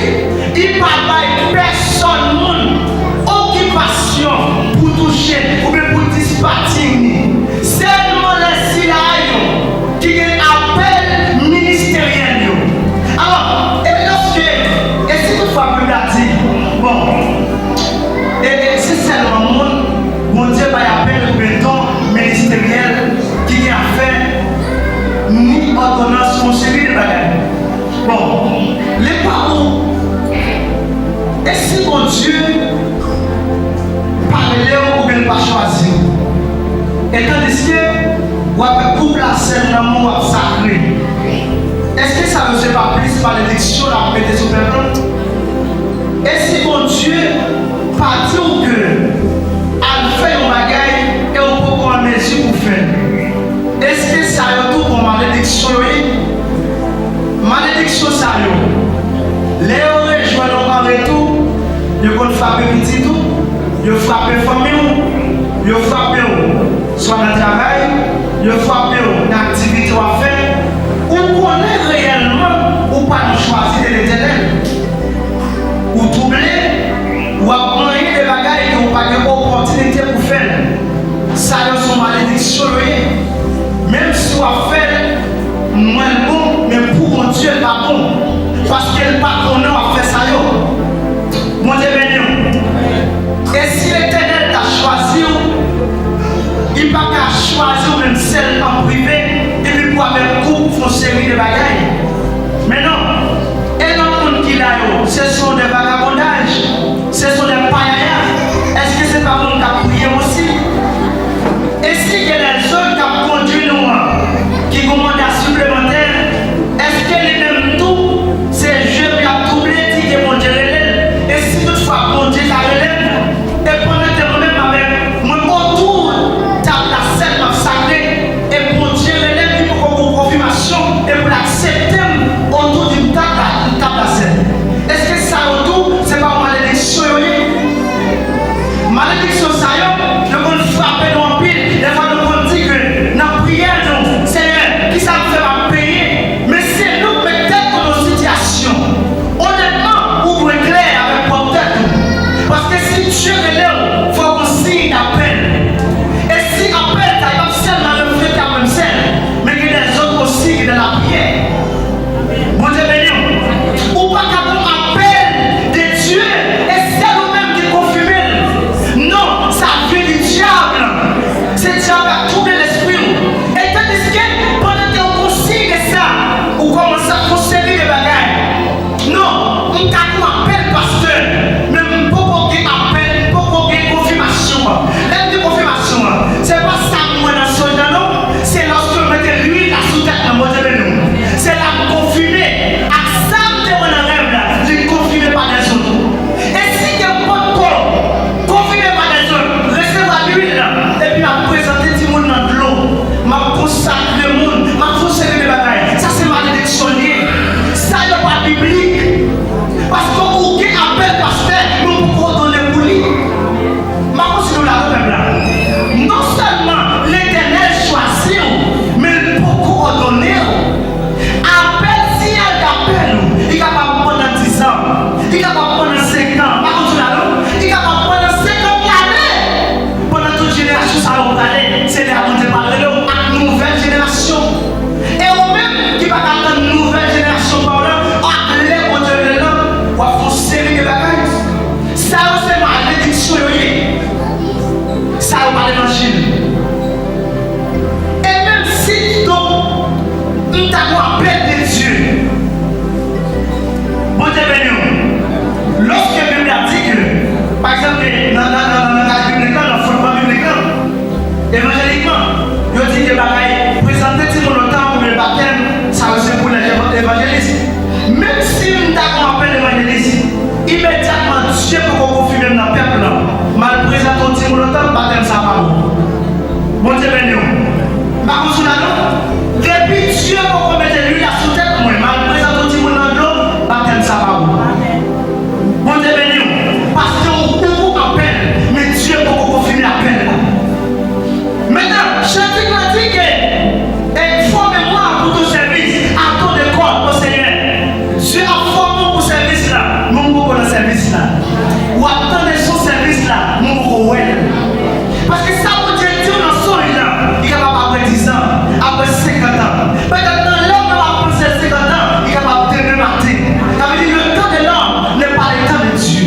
ils ne parlent pas de personne, occupation pour toucher ou bien pour dispatcher. Seulement les citoyens qui ont un appel ministériel. Alors, et lorsque, et si toutefois la Bible a dit, bon, et c'est seulement mon Dieu va appeler le béton ministériel qui a fait ni ordonnance conseillée de bagaille. Bon, les parents, et si mon Dieu parle ou bien pas choisi, et tandis que vous avez pour placer dans le mot sacré, est-ce que ça ne se pas plus par l'élection la pété sur le peuple? Et si mon Dieu pas dit que à faire un bagaille et on peut prendre mesure pour faire, est-ce que ça a tout pour malédiction? Malédiction ça y est. Les rejoignent en retour, ils vont frapper petit tout, ils frappent famille, ils frappent soit dans le travail, ils frappent dans l'activité à faire, ou connaît réellement ou pas de choisir de l'éternel, ou troubler, ou apprendre des bagailles qui n'ont pas d'opportunité pour faire. Ça y est, son malédiction, même si on fait moins bon, mais pour mon Dieu, pas bon. Parce qu'elle pas qu'on a fait ça. Mon Dieu béni. Et si l'éternel t'a choisi, il n'a pas choisi même celle en privé, et puis pour avec coup, pour série de bagailles. Mais non, et non, qui l'a eu, ce sont des vagabondages, ce sont des païens. Est-ce que c'est pas bon qu'à prier aussi? Et si il y a des hommes qui ont conduit nous, qui commandent à supplémentaire, est-ce que les mêmes tout, c'est jeux qui ont doublé, qui est mon Dieu relève? Et si toutefois mon Dieu la relève, et pendant que moi-même avec mon autour, tu as la scène sacrée, et mon Dieu relève, il faut qu'on confirmation, et pour l'accepter autour d'une table à scène. Est-ce que ça appel de Dieu. Bon Dieu béni. Lorsque la Bible a dit que, par exemple, dans la Bible, dans le football biblique, évangéliquement, il dit que présenter tout le temps pour le baptême, ça c'est pour l'évangéliste. Même si nous avons appelé l'évangéliste, immédiatement Dieu peut confirmer dans le peuple là. Mal présenter tout le temps, baptême ça va. Bon Dieu béni. Par contre, depuis Dieu peut mettre l'huile à sous tête, moi, mal présenter tout le monde, baptême ça va. Bon Dieu béni. Parce qu'on vous appelle, mais Dieu peut confirmer l'appel. Maintenant, chacun m'a dit que formez-moi pour ton service, à ton école au Seigneur. Dieu a formé pour ce service là, nous pour le service là. Ou attendez son service là, nous pour le. Parce que ça vous dit dans son là, il est capable après 10 ans, après 50 ans. Peut-être dans l'homme après 50 ans, il est capable de demain matin. Ça veut dire le temps de l'homme n'est pas le temps de Dieu.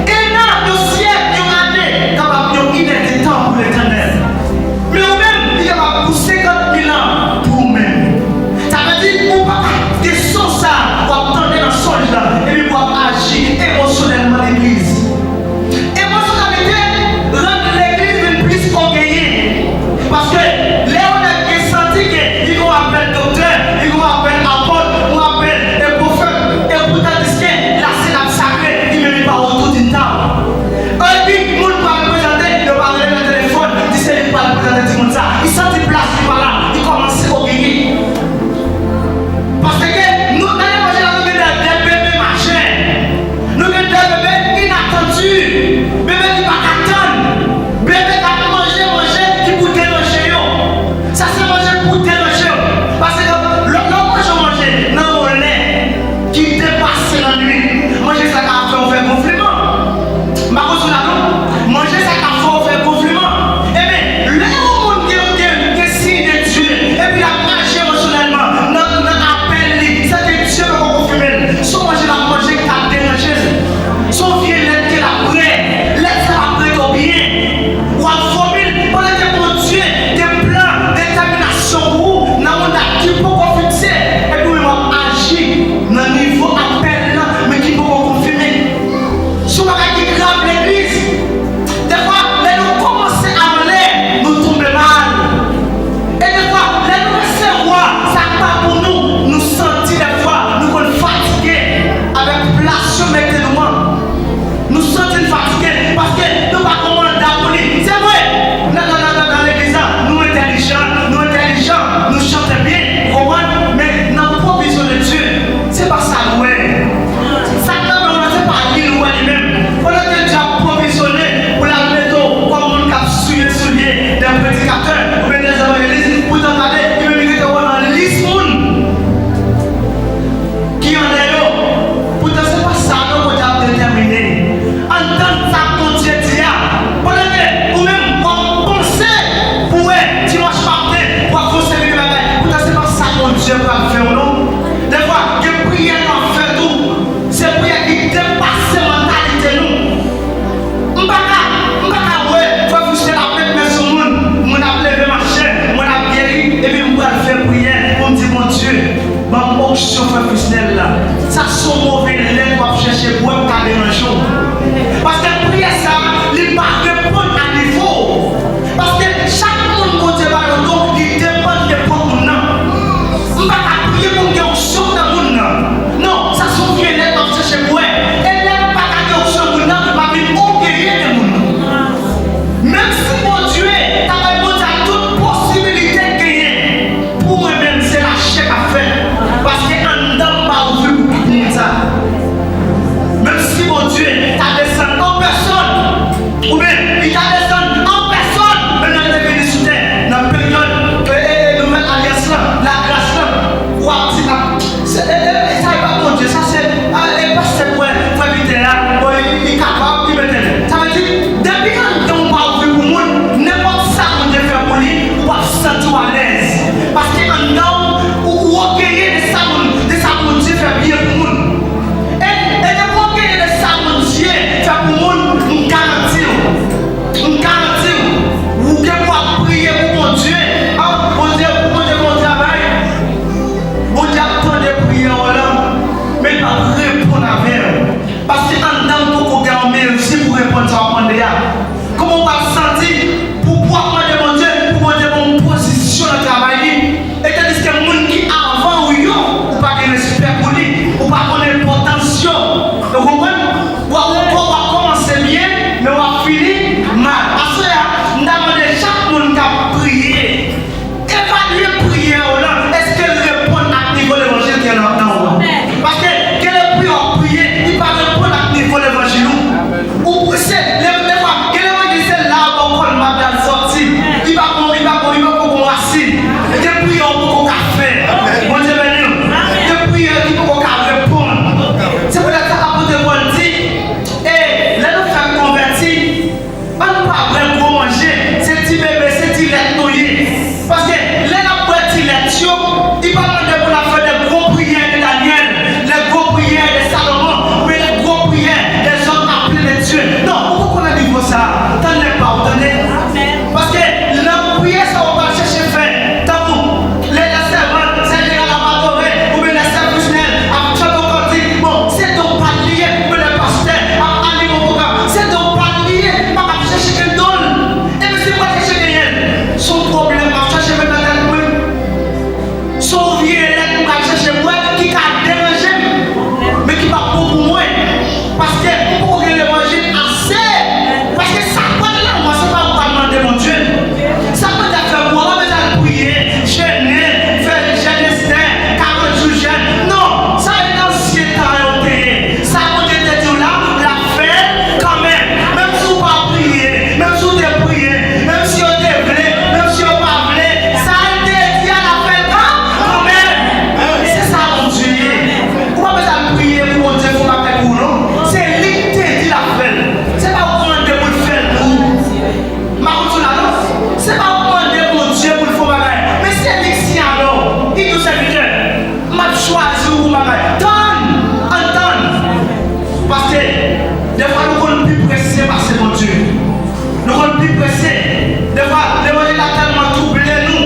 Et dans le ciel, il y a une année, capable de donner du temps pour l'éternel. Mais vous-même, il est capable pour 50 000 ans pour vous-même. Ça veut dire que vous pas des sons ça, vous attendez dans son là, et puis vous agir émotionnellement l'église. Émotionnalité rend l'église plus orgueilleuse. Parce que là, on a senti qu'ils vont appeler docteur, ils vont appeler apôtre, ils vont appeler prophète, et pourtant, la scène sacrée, ils ne mettent pas autour d'une table. Et puis, nous ne pouvons pas présenter, ils ne parlent pas le téléphone, ils ne savent pas présenter tout le monde ça. Ils sont des places, ils sont là, ils commencent à orgueiller. Parce que nous, dans l'évangile, nous avons des bébés machins. Nous avons des bébés inattendus. Bébés qui ne pas attendre. Bébés qui ont mangé, qui pour déranger. Ça, c'est manger pour déranger. Parce que l'homme que je mangeais, dans mon lait, qui dépasse la nuit, manger ça qui a fait, on fait compliment. Ma cause là, non? Manger ça qui a fait, on fait compliment. Eh bien, là où on dit que signe de Dieu, et puis la marche émotionnellement, ça que Dieu va confirmer. Son manger la manger qui a dérangé. Son vieux lait qui l'a prêt. Lait ça va prêt au bien. Ou en formule, pendant que mon Dieu, des plans, détermination pour vous, dans mon acte qui peut fixer. Et puis, on va agir dans le niveau appel là, mais qui peut confirmer. Si on va qui grave l'église, des fois, les nous commencer à aller, nous tomber mal. Et des fois, les nous laisser voir, ça part pour nous, nous sentir des fois, nous sommes fatigués avec place maintenant. Nous sommes fatigués parce que nous ne pouvons pas d'abonner. C'est vrai, dans l'église, nous intelligents, nous chantons bien, mais nous n'avons pas besoin de Dieu. C'est pas ça, ouais. Ça ne c'est pas lui-même. Pendant que Dieu a provisionné pour la maison, comme on a souillé des prédicateurs, ou bien des évangélistes, pour t'en aller, il veut dire que on a liste qui en est là. Pourtant, c'est pas ça qu'on a déterminé. En tant que ça, mon Dieu dit, pendant que vous-même, vous pensez, pour dimanche matin, pour conseiller le matin, pourtant, c'est pas ça mon Dieu va faire, non? Des fois, des prières qu'on fait tout, c'est prières qui dépassent la mentalité, nous. On va ouais, faut pousser la paix de ce monde, on a levé ma chair, on a guéri, et puis on va faire prière, on dit mon Dieu, ma option professionnelle là, ça sont mauvais lait pour chercher pour un cas de jour. Parce que prière ça, il ne pas répondre à niveau. Parce que chaque monde côté va le dos, il dépend de propre nom. On va pas prier pour une option dans le monde. Non, ça sont vieux lait pour chercher pour un. Et là, on va pas de option pour nous, on va venir obéir le monde. Même si mon Dieu, tu as répondu à toute possibilité de gagner, pour moi-même, c'est la chèque à faire. Parce que en dedans, pas ouvrir pour ça. Même si mon Dieu t'a descendu en personne, ou bien il t'a descendu en personne, maintenant il est venu sous terre, dans la période que nous mettons alliance là, la grâce là, ou à petit là. Ça n'est pas mon Dieu, ça c'est pas ce point, pour éviter là, il est capable, il met. Ça veut dire, depuis quand on va ouvrir pour moi, n'importe ça qu'on peut faire pour lui, on va se sentir à l'aise. Parce que en dedans, ou recueillir de ça mon Dieu fait bien pour moi. Et de recueillir de ça mon Dieu fait pour moi, une garantie. Vous pouvez prier pour mon Dieu. Mon Dieu, pour mon travail. Mon répondre ça va demander. Comment on va se sentir pour pouvoir demander mon Dieu, pour demander mon position dans le travail. Et tandis que les gens qui avant ou yo, ou pas de respect pour lui, ou pas connaître potentiel. Vous comprenez? On va commencer bien, mais on va finir mal. Parce que nous demandons chaque monde qui a prié. Évaluer prière là, est-ce qu'elle répond à niveau de l'évangile qui est dans nous? Parce que quelle est prière, il va répondre à niveau de l'évangile. Ou c'est les fois, quel évangile c'est là où on va sortir. Il va pour racine. Et des prières pour qu'on faire. Bon Dieu béni. Des prières qui pour qu'on répondre. C'est pour ça que l'apôtre Paul dit, et là nous faire convertir, on ne peut pas vraiment manger, c'est petit bébé, c'est petit lait noyé. Parce que là nous avons petit lait, il va demander pour la faire des gros prières de Daniel, les gros prières de Salomon, mais les gros prières des hommes appelés de Dieu. Non, pourquoi on a dit ça? T'en es pas, vous tenez? Parce que la prière, ça on va chercher faire. T'as vous, les servantes, c'est les laboratoires, ou bien les serviciels, à chaque cantique, bon, c'est donc pas lié, pour les pasteurs, à niveau programme, c'est donc pas lié, pas à chercher que donne. Et puis c'est pas chercher rien. Son problème, à chercher même la tête, son vieux élève, à chercher moi, qui a dérangé, mais qui va pour moi. Parce que pour l'évangile assez, parce que ça peut là, moi, c'est pas pour demander mon Dieu. Ça peut être fait moi, mais à prier, jeûner, faire jeûner, 40 jours jeûne. Non, ça est l'ancien temps payé. Ça peut être dit là, la fait quand même. Même si on pas prier, même si on est prié, même si on est blé, même si on pas blé, ça a été dit à la fin quand même. C'est ça mon Dieu. Pourquoi vous allez prier pour mon Dieu pour ma paix ou non? C'est lui qui dit la fin. C'est pas vous demander pour le faire pour. C'est pas vous demander mon Dieu pour le faire bagaille. Mais c'est lui qui alors. Il nous serviteur. M'a choisi pour bagaille. Entendre. Parce que des fois nous sommes plus pressés parce que mon Dieu. Nous sommes plus pressés. Des fois, l'évangile a tellement troublé nous.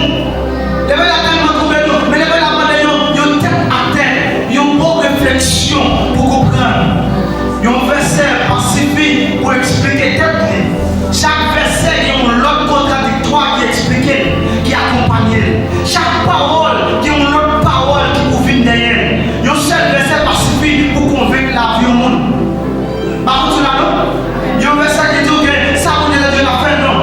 L'évangile a tellement troublé nous. Mais l'évangile a demandé une tête à tête. Une bonne réflexion pour comprendre. Un verset pacifique pour expliquer tête. Chaque verset, il y a un autre contradictoire qui explique, qui accompagne. Chaque parole, il y a une autre parole qui vous vient derrière. Il y a un seul verset pacifique pour convaincre la vie au monde. Par contre, là, non? Il y a un verset qui dit que ça vous dit de la fin, non?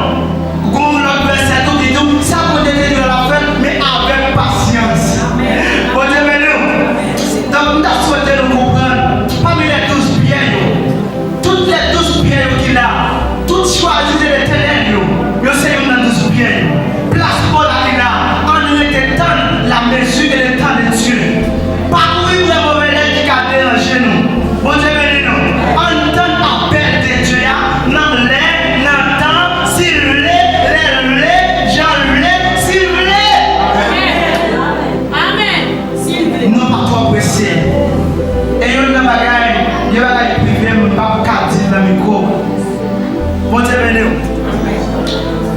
Comme l'autre verset qui dit ça vous dit de la fin, mais avec patience. Bon Dieu, mais nous, donc nous avons souhaité nous comprendre. Parmi les 12 pierres, toutes les 12 pierres qu'il a, toutes choisies de l'éternel, yo c'est une 12 pierres. Place Paul à là, en étant la mesure et le temps de Dieu. Parcourir les mauvais qui a dérangé nous. Bon Dieu, bénis nous. Entendre l'appel de Dieu, dans l'air, dans le temps, s'il voulait, j'en voulais, s'il voulait. Amen. Non, pas trop pressé. Et il y a une bagaille, il y a une bagaille privée, mais pas pour dire dans le micro. Bon Dieu, bénis nous.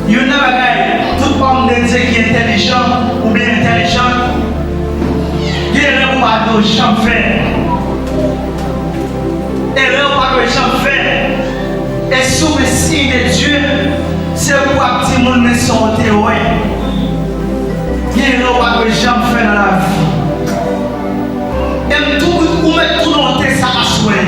Il y a une bagaille, tout homme de Dieu qui est intelligent ou bien intelligent, il y a un pas de champ faire. Erreur pas de champ faire. Et sous le signe de Dieu, c'est pour un petit monde mais son théorie. Il y a erreur pas de champ faire dans la vie. Et tout le monde met tout dans tes ça à souhait.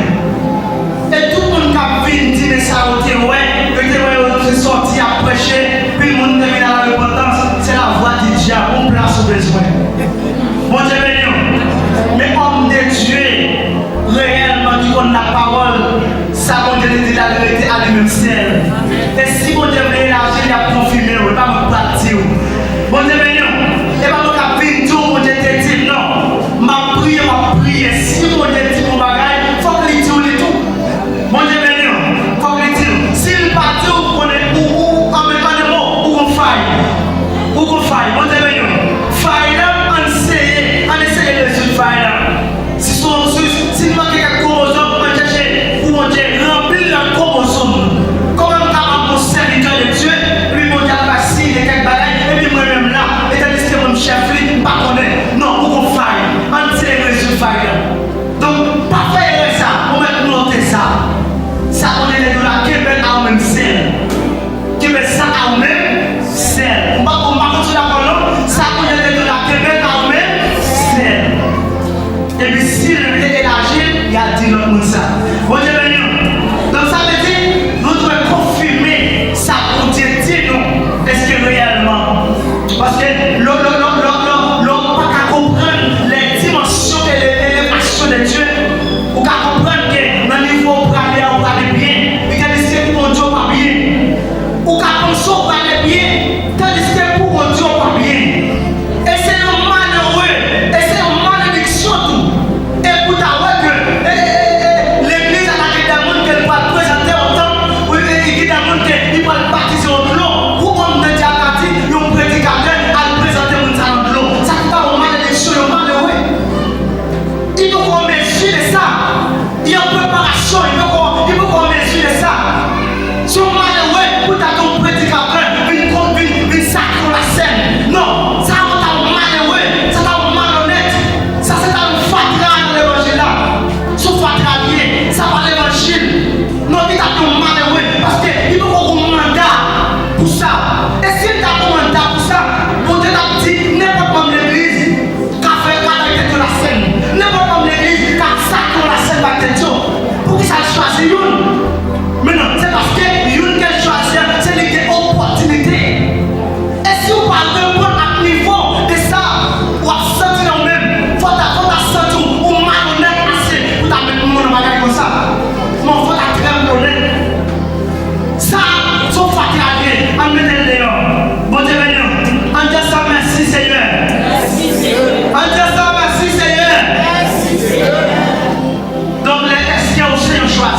Et tout le monde qui vient dire mais ça au théorie, le théorie est sorti à prêcher, puis le monde devient dans la repentance, c'est la voix du diable, on place au besoin. Bon Dieu béni. Mais homme de Dieu, réellement qui connaît la parole, ça bon Dieu dit la vérité à lui-même seul. Et si bon Dieu veut élargir, il a confirmé, il ne va pas me bâtir. Bon Dieu béni. Et pas mon capine tout, bon Dieu te dit non. Ma prière, si bon Dieu dit mon bagage, il faut que il dise tout. Bon Dieu béni. Il faut que il dise. S'il pas dit, vous connaissez, ou en mettant des mots, ou qu'on faille. Ou qu'on faille. Bon Dieu béni. Faille là, on essaye de résoudre faille là. Si nous manquons quelque chromosome, on cherche où on dit remplir la chromosome. Comment on a un serviteur de Dieu, lui mon Dieu a signé quelques bagages, et puis moi-même là, étant donné que mon chef, lui, pas connaît. Non, où qu'on faille. On essaye de résoudre faille là. Donc, Et puis s'il est élargi, il y a dit l'autre monde ça. Bon Dieu béni. Donc ça veut dire, nous devons confirmer ça pour Dieu dit non. Est-ce que réellement? Parce que l'homme pas qu'à comprendre les dimensions et les élévations de Dieu. Ou qu'à comprendre que dans le niveau où on parle bien, il y a des choses pour Dieu pas bien. Ou qu'à penser qu'on parle bien, tandis que pour Dieu pas bien. Et c'est le malheureux, et c'est une malédiction tout. Et pour t'avoir que l'église a des gens qu'elle va présenter autant, ou il y a des gens qui vont baptiser au l'eau. Pour qu'on me dise à il y a un prédicateur à présenter mon talent de l'eau. Ça fait pas une malédiction, le malheureux. Il faut qu'on mesure ça. Il y a une préparation, il faut qu'on mesure ça. Si on malheureux, pour t'attendre un prédicateur, une sacre la scène. Non, ça va être malheureux, ça va être malhonnête. Ça c'est un fatras dans l'évangile là. Ce fatras bien, ça va l'évangile. Non, il t'a un malheureux parce qu'il faut qu'on ait un mandat pour ça. Et s'il t'a un mandat pour ça, on te l'a dit, n'importe comme l'église, qu'a fait de la scène. N'importe comme l'église, qu'a sacré la scène par Dieu. Pour qu'il s'en choisisse une. Maintenant, c'est parce que une qu'elle choisit, c'est une opportunité. Et si vous parlez de bon à niveau de ça, ou à sentir nous-mêmes, il faut sentir ou malhonnête assez pour t'amener le monde en bagage comme ça. Mais il faut être très malhonnête. Ça, sauf fatigué, amenez-le dehors. Bon Dieu béni. En disant ça, merci Seigneur. Merci Seigneur. En disant ça, merci Seigneur. Merci Seigneur. Donc, est-ce qu'il y a aussi un choix?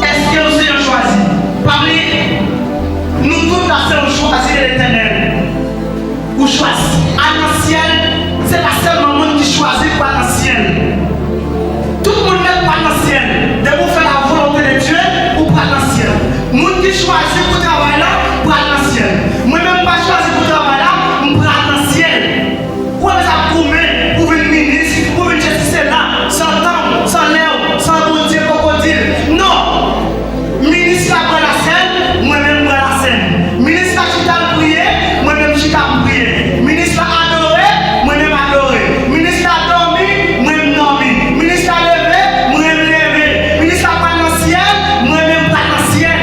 Est-ce que vous avez choisi? Parmi nous tous, la seule choisi de l'éternel. Ou choisi. À l'ancien, c'est la seule maman qui choisit par l'ancien. Tout le monde n'est pas l'ancien. De vous faire la volonté de Dieu ou par l'ancien. Nous qui choisit pour travailler là, par l'ancien. Moi-même, pas choisi pour travailler là, je prends l'ancien. Où est-ce que vous mettez pour venir ministre, pour venir justice là, sans temps, sans l'air, sans bon Dieu, crocodile? Non! Ministre a pris la scène, moi-même pris la scène. Ministre a chita prié, moi-même chita prié. Ministre a adoré, moi-même adoré. Ministre a dormi, moi-même dormi. Ministre a levé, moi-même levé. Ministre a pris dans le ciel, moi-même pris dans le ciel.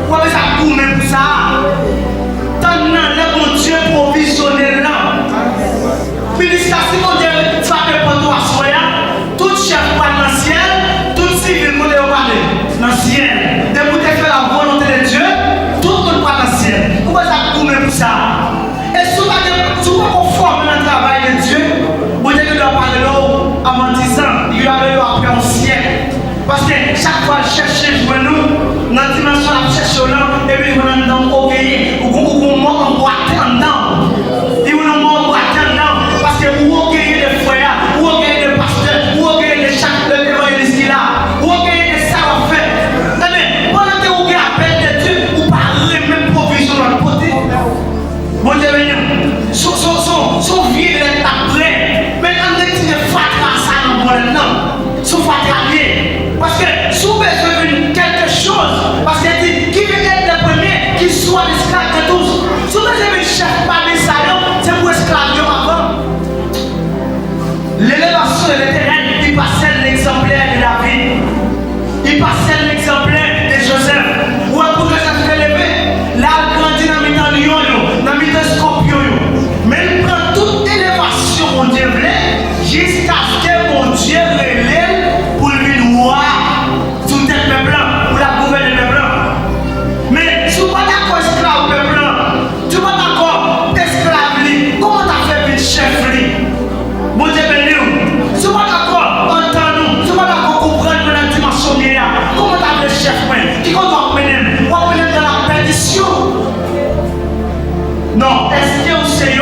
Pourquoi ça court même pour ça? Tant que mon Dieu provisionnel là. Ministre a si mon Dieu frappe pour toi, soya. Tout chef pris dans le ciel, tout civil pour le parler dans le ciel. Et pour te faire la volonté de Dieu, tout le monde va dans le ciel. Pourquoi ça court même pour ça? Et si vous êtes conforme dans le travail de Dieu, vous devez parler là avant 10 ans, il va aller après un siècle. Parce que chaque fois, chercher nous, dans la dimension de la cherche là, et puis vous allez dans obéir, ou vous m'emboîtez en dedans. Et vous m'emboîtez en dedans, parce que vous obéissez les frères, vous obéissez les pasteurs, vous obéissez les chaque l'évangéliste qui est là, vous obéissez les savoir-faire. Pendant que vous avez appel de Dieu, vous parlez même provision dans le côté. Bon Dieu béni. Son vie est après. Mais quand vous êtes fatigué, ça dans le nom. Son fatigué. Parce que si vous besoin quelque chose, parce que dit qui veut être le premier, qui soit l'esclave de tous. Si vous avez un chef parmi ça, c'est pour esclave avant. L'élévation de l'éternel, il passait l'exemplaire de David. Il passait l'exemplaire de Joseph. Où est-ce que Joseph s'est élevé? Là, il grandit dans le temps de lion, dans le temps de scorpion. Mais il prend toute élévation mon Dieu voulait, jusqu'à ce que mon Dieu relève pour lui roi tout le peuple blanc, pour la gouverner le peuple blanc. Mais si vous n'êtes pas d'accord esclave peuple blanc, tu n'es pas d'accord esclave lui, comment tu as fait une chef lui? Mon Dieu béni. Si vous n'êtes pas d'accord, entendons-nous. Si vous n'êtes pas d'accord, comprendre la dimension de l'IA. Comment tu as fait chef qui compte en mener? On va mener dans la perdition. Non, est-ce que vous savez,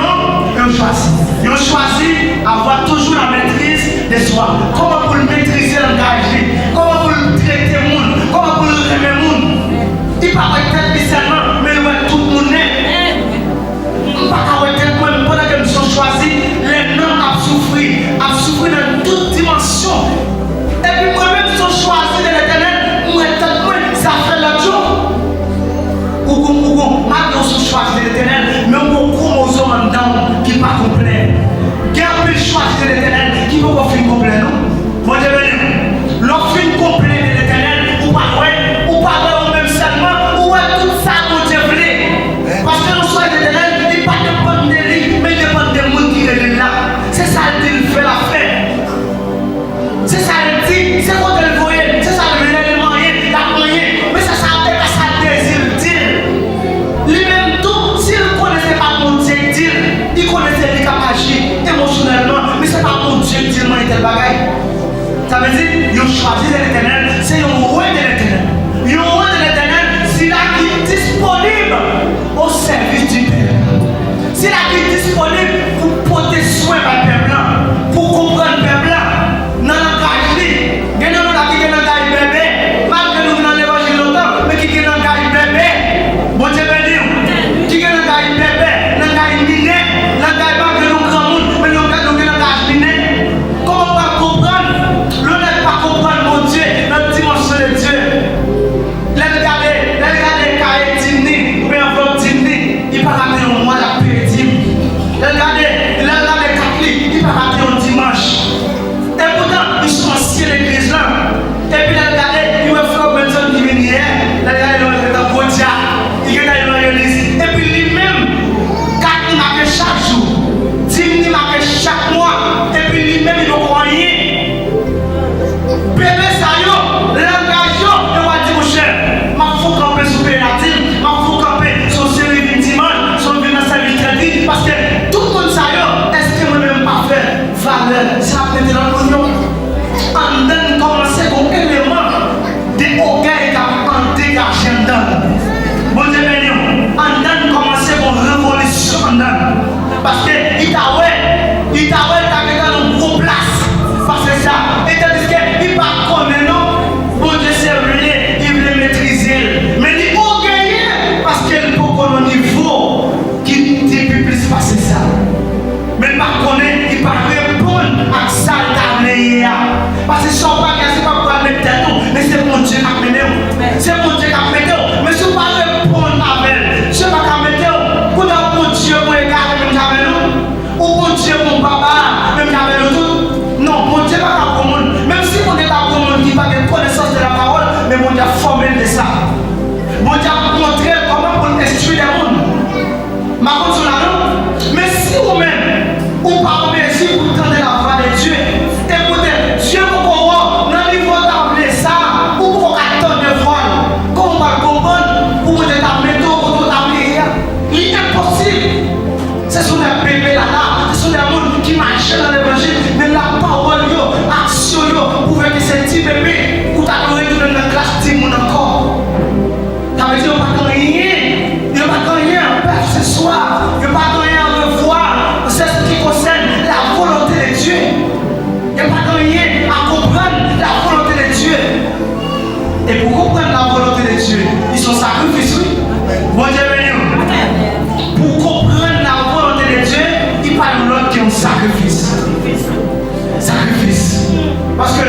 ils ont choisi avoir toujours la maîtrise de soi. Comment pour maîtriser le langage? Comment pour traiter le monde? Comment pour aimer le monde? Il parle peut-être bizarrement, mais il va tout le monde. Il ne parle pas peut-être même pendant que nous sommes choisis, les noms à souffrir dans toute dimension. Et puis moi-même, je suis choisi de l'éternel, moi, ça fait l'autre jour. Malgré que je suis choisi de l'éternel, mais on chromosome en dedans qui n'est pas complet. Il y a un choisi de l'éternel qui ça a été dans l'oignon. En donne commencer comme élément de orgueil qui a dégagé en donne. Bon Dieu béni, en donne commencer comme révolution en donne. Parce que il t'a dans une grosse place. Parce que ça, et tandis qu'il ne connaît non, bon Dieu c'est vrai, il veut maîtriser. Mais il est orgueilleux parce qu'il peut connaître un niveau qui depuis plus passer ça. Mais il ne connaît, il ne peut pas répondre à ça qu'il a. Parce que son bagage, ce n'est pas pour mettre tête, mais c'est mon Dieu qui a mené. C'est mon Dieu qui a mené. Mais si vous ne pouvez pas répondre à elle, ce n'est pas qu'à mettre. Vous avez mon Dieu pour égarer même avec nous. Ou mon Dieu mon papa, même avec nous tous. Non, mon Dieu n'est pas pour nous. Même si mon Dieu n'est pas pour nous, qui n'a pas de connaissance de la parole, mais mon Dieu a formé de ça. Mon Dieu a montré comment pour instruire les mondes. Ma contre la non. Mais si vous-même, ou par mesure, vous tendez la voix de Dieu, écoutez, Dieu vous comprend, dans le niveau d'appeler ça, ou vous attendez de voir, comment on va comprendre, ou vous êtes à méthode, ou vous appelez rien. Il est impossible. Ce sont des bébés là-là, ce sont des gens qui marchent dans l'évangile, mais la parole, l'action, vous pouvez que ces petits bébés, vous avez retourné dans la classe de mon encore. Ça veut dire qu'on ne peut rien, il n'y a pas de rien à faire ce soir, il n'y a pas de rien à revoir, c'est ce qui concerne la volonté de Dieu. Il n'y a pas de rien à comprendre la volonté de Dieu. Et pour comprendre la volonté de Dieu, ils sont sacrifiés, oui. Bon Dieu béni. Pour comprendre la volonté de Dieu, il parle de l'autre qui est un sacrifice. Sacrifice. Parce que,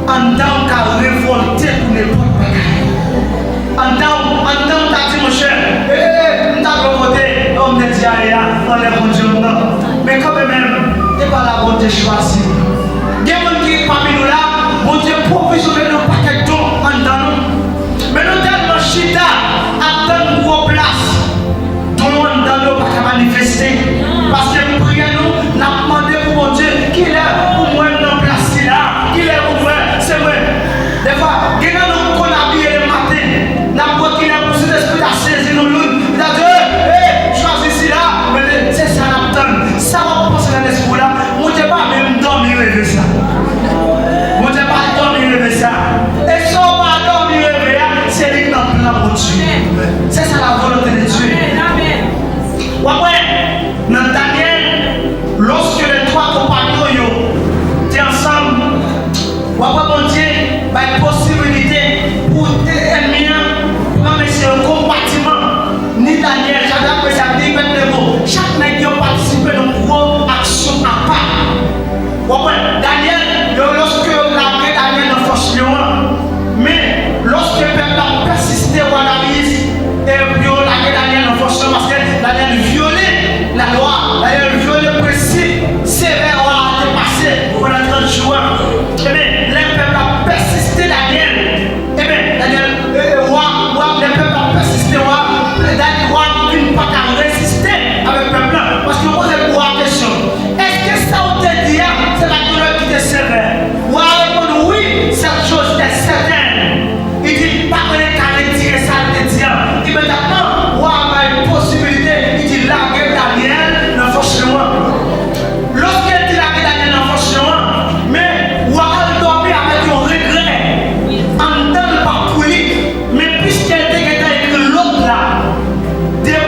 en tant qu'à révolter pour n'importe quoi, en tant qu'à dire mon cher, on t'a voté, on me dit on est bon Dieu, non. Mais quand même, il n'est pas la bonté choisie. Il y a des gens qui sont parmi nous là, bon Dieu provisionne nos paquets d'eau en dans nous. Mais nous tellement chita, attendre une grosse place. Tout le monde dans nous pas manifester. Parce que nous prions, nous avons demandé pour mon Dieu qu'il est pour moi dans la place là. Qu'il est pour moi, c'est vrai. Des fois, il y a des gens qu'on a habillé le matin. La boîte qui est pour cet esprit à saisir nos lunes. Il a dit, hé, choisis ici là. Mais c'est ça l'attendre. Ça va passer dans l'esprit là. Mon Dieu pas même dormir avec ça. Mon Dieu pas dormir avec ça. Et si on va dormir avec ça, c'est lui qui n'a plus la Dieu. C'est ça la volonté de Dieu. Après, dans Daniel, lorsque les trois compagnons étaient ensemble, après mon Dieu, il y a une possibilité pour l'ennemi, pour mettre un compartiment. Ni Daniel, j'avais appris ça, ni Bethléem. Chaque nègre qui a participé dans une grosse action à part. Après, Daniel, lorsque l'armée Daniel dans force lion, mais lorsque le peuple a persisté à l'analyse, et puis l'armée Daniel dans force lion, parce que Daniel violait la loi, Daniel violait le principe sévère à dépasser pendant 30 jours. Eh bien, le peuple a persisté Daniel. Eh bien, Daniel, le peuple a persisté, Daniel, il n'a pas qu'à résister avec le peuple. Parce que vous posez la question, est-ce que ça vous dit, c'est la douleur qui était sévère? Ou à répondre oui, cette chose est certaine. Il dit, pas qu'on est qu'à retirer ça de dire. Immédiatement, ou à une possibilité, il dit, larguer Daniel dans forcément. Lorsqu'il dit larguer Daniel dans forcément, mais ou à dormir avec un regret, en temps de parcourir, mais puisqu'elle était écrit l'autre là, des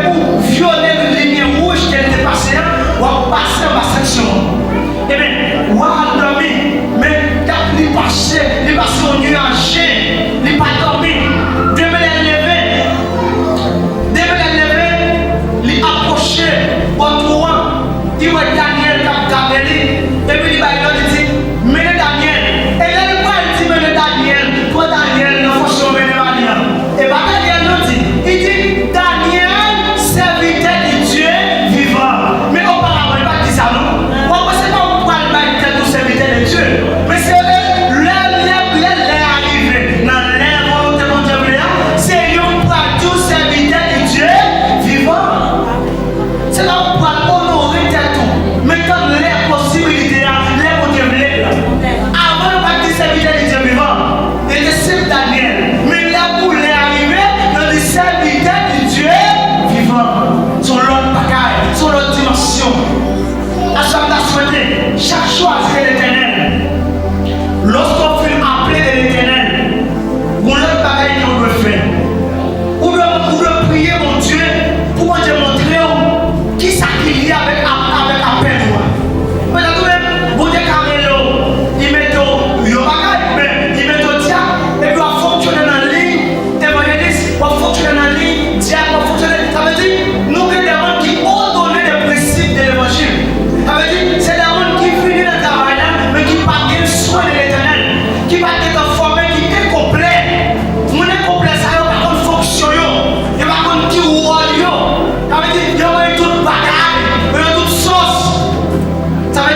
pour violer le ligne rouge qu'elle était passée, ou à passer ma section. Eh bien, ou à dormir, mais quand il passait au nuage, il n'est pas dormi. Dès il approchait au tour, il voit Daniel qui a gardé, et puis il va dit, mais Daniel, et là il va dire, mais Daniel, toi Daniel, ne faut pas mener Daniel. Et bien Daniel nous dit, il dit, Daniel, serviteur de Dieu vivant. Mais auparavant, il va dire ça non. On ne sait pas pourquoi il va être tout serviteur de Dieu. Mais c'est l'air arrivé.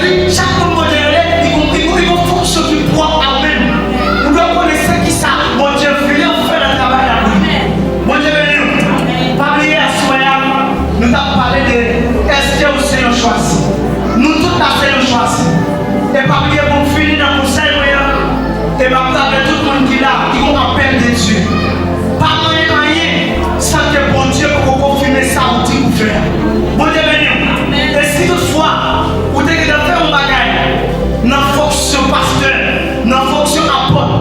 C'est-à-dire, chaque monde il faut fonction qui propre à même. Nous devons connaître qui ça. Mon Dieu, venez faire le travail à nous. Mon Dieu, venez. Pas oublier à soir, nous avons parlé de est-ce que vous avez choisi. Nous tous avons choisi. Et pas oublier pour finir dans le conseil, et pas avec tout le monde qui est là, qui ont appel de Dieu. Pas rien sans que bon Dieu pour confirmer ça ou dit ou faire. Bon Dieu, venez. Et si toutefois, vous devez faire un bagage, dans la fonction pasteur, dans la fonction apôtre,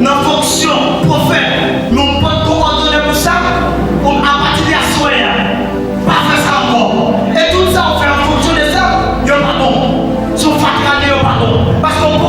dans la fonction prophète, nous ne pouvons pas coordonner pour ça, à partir de la soirée, pas faire ça encore. Et tout ça, on fait en fonction de ça, il n'y a pas bon. Si on fait pas bon. Parce qu'on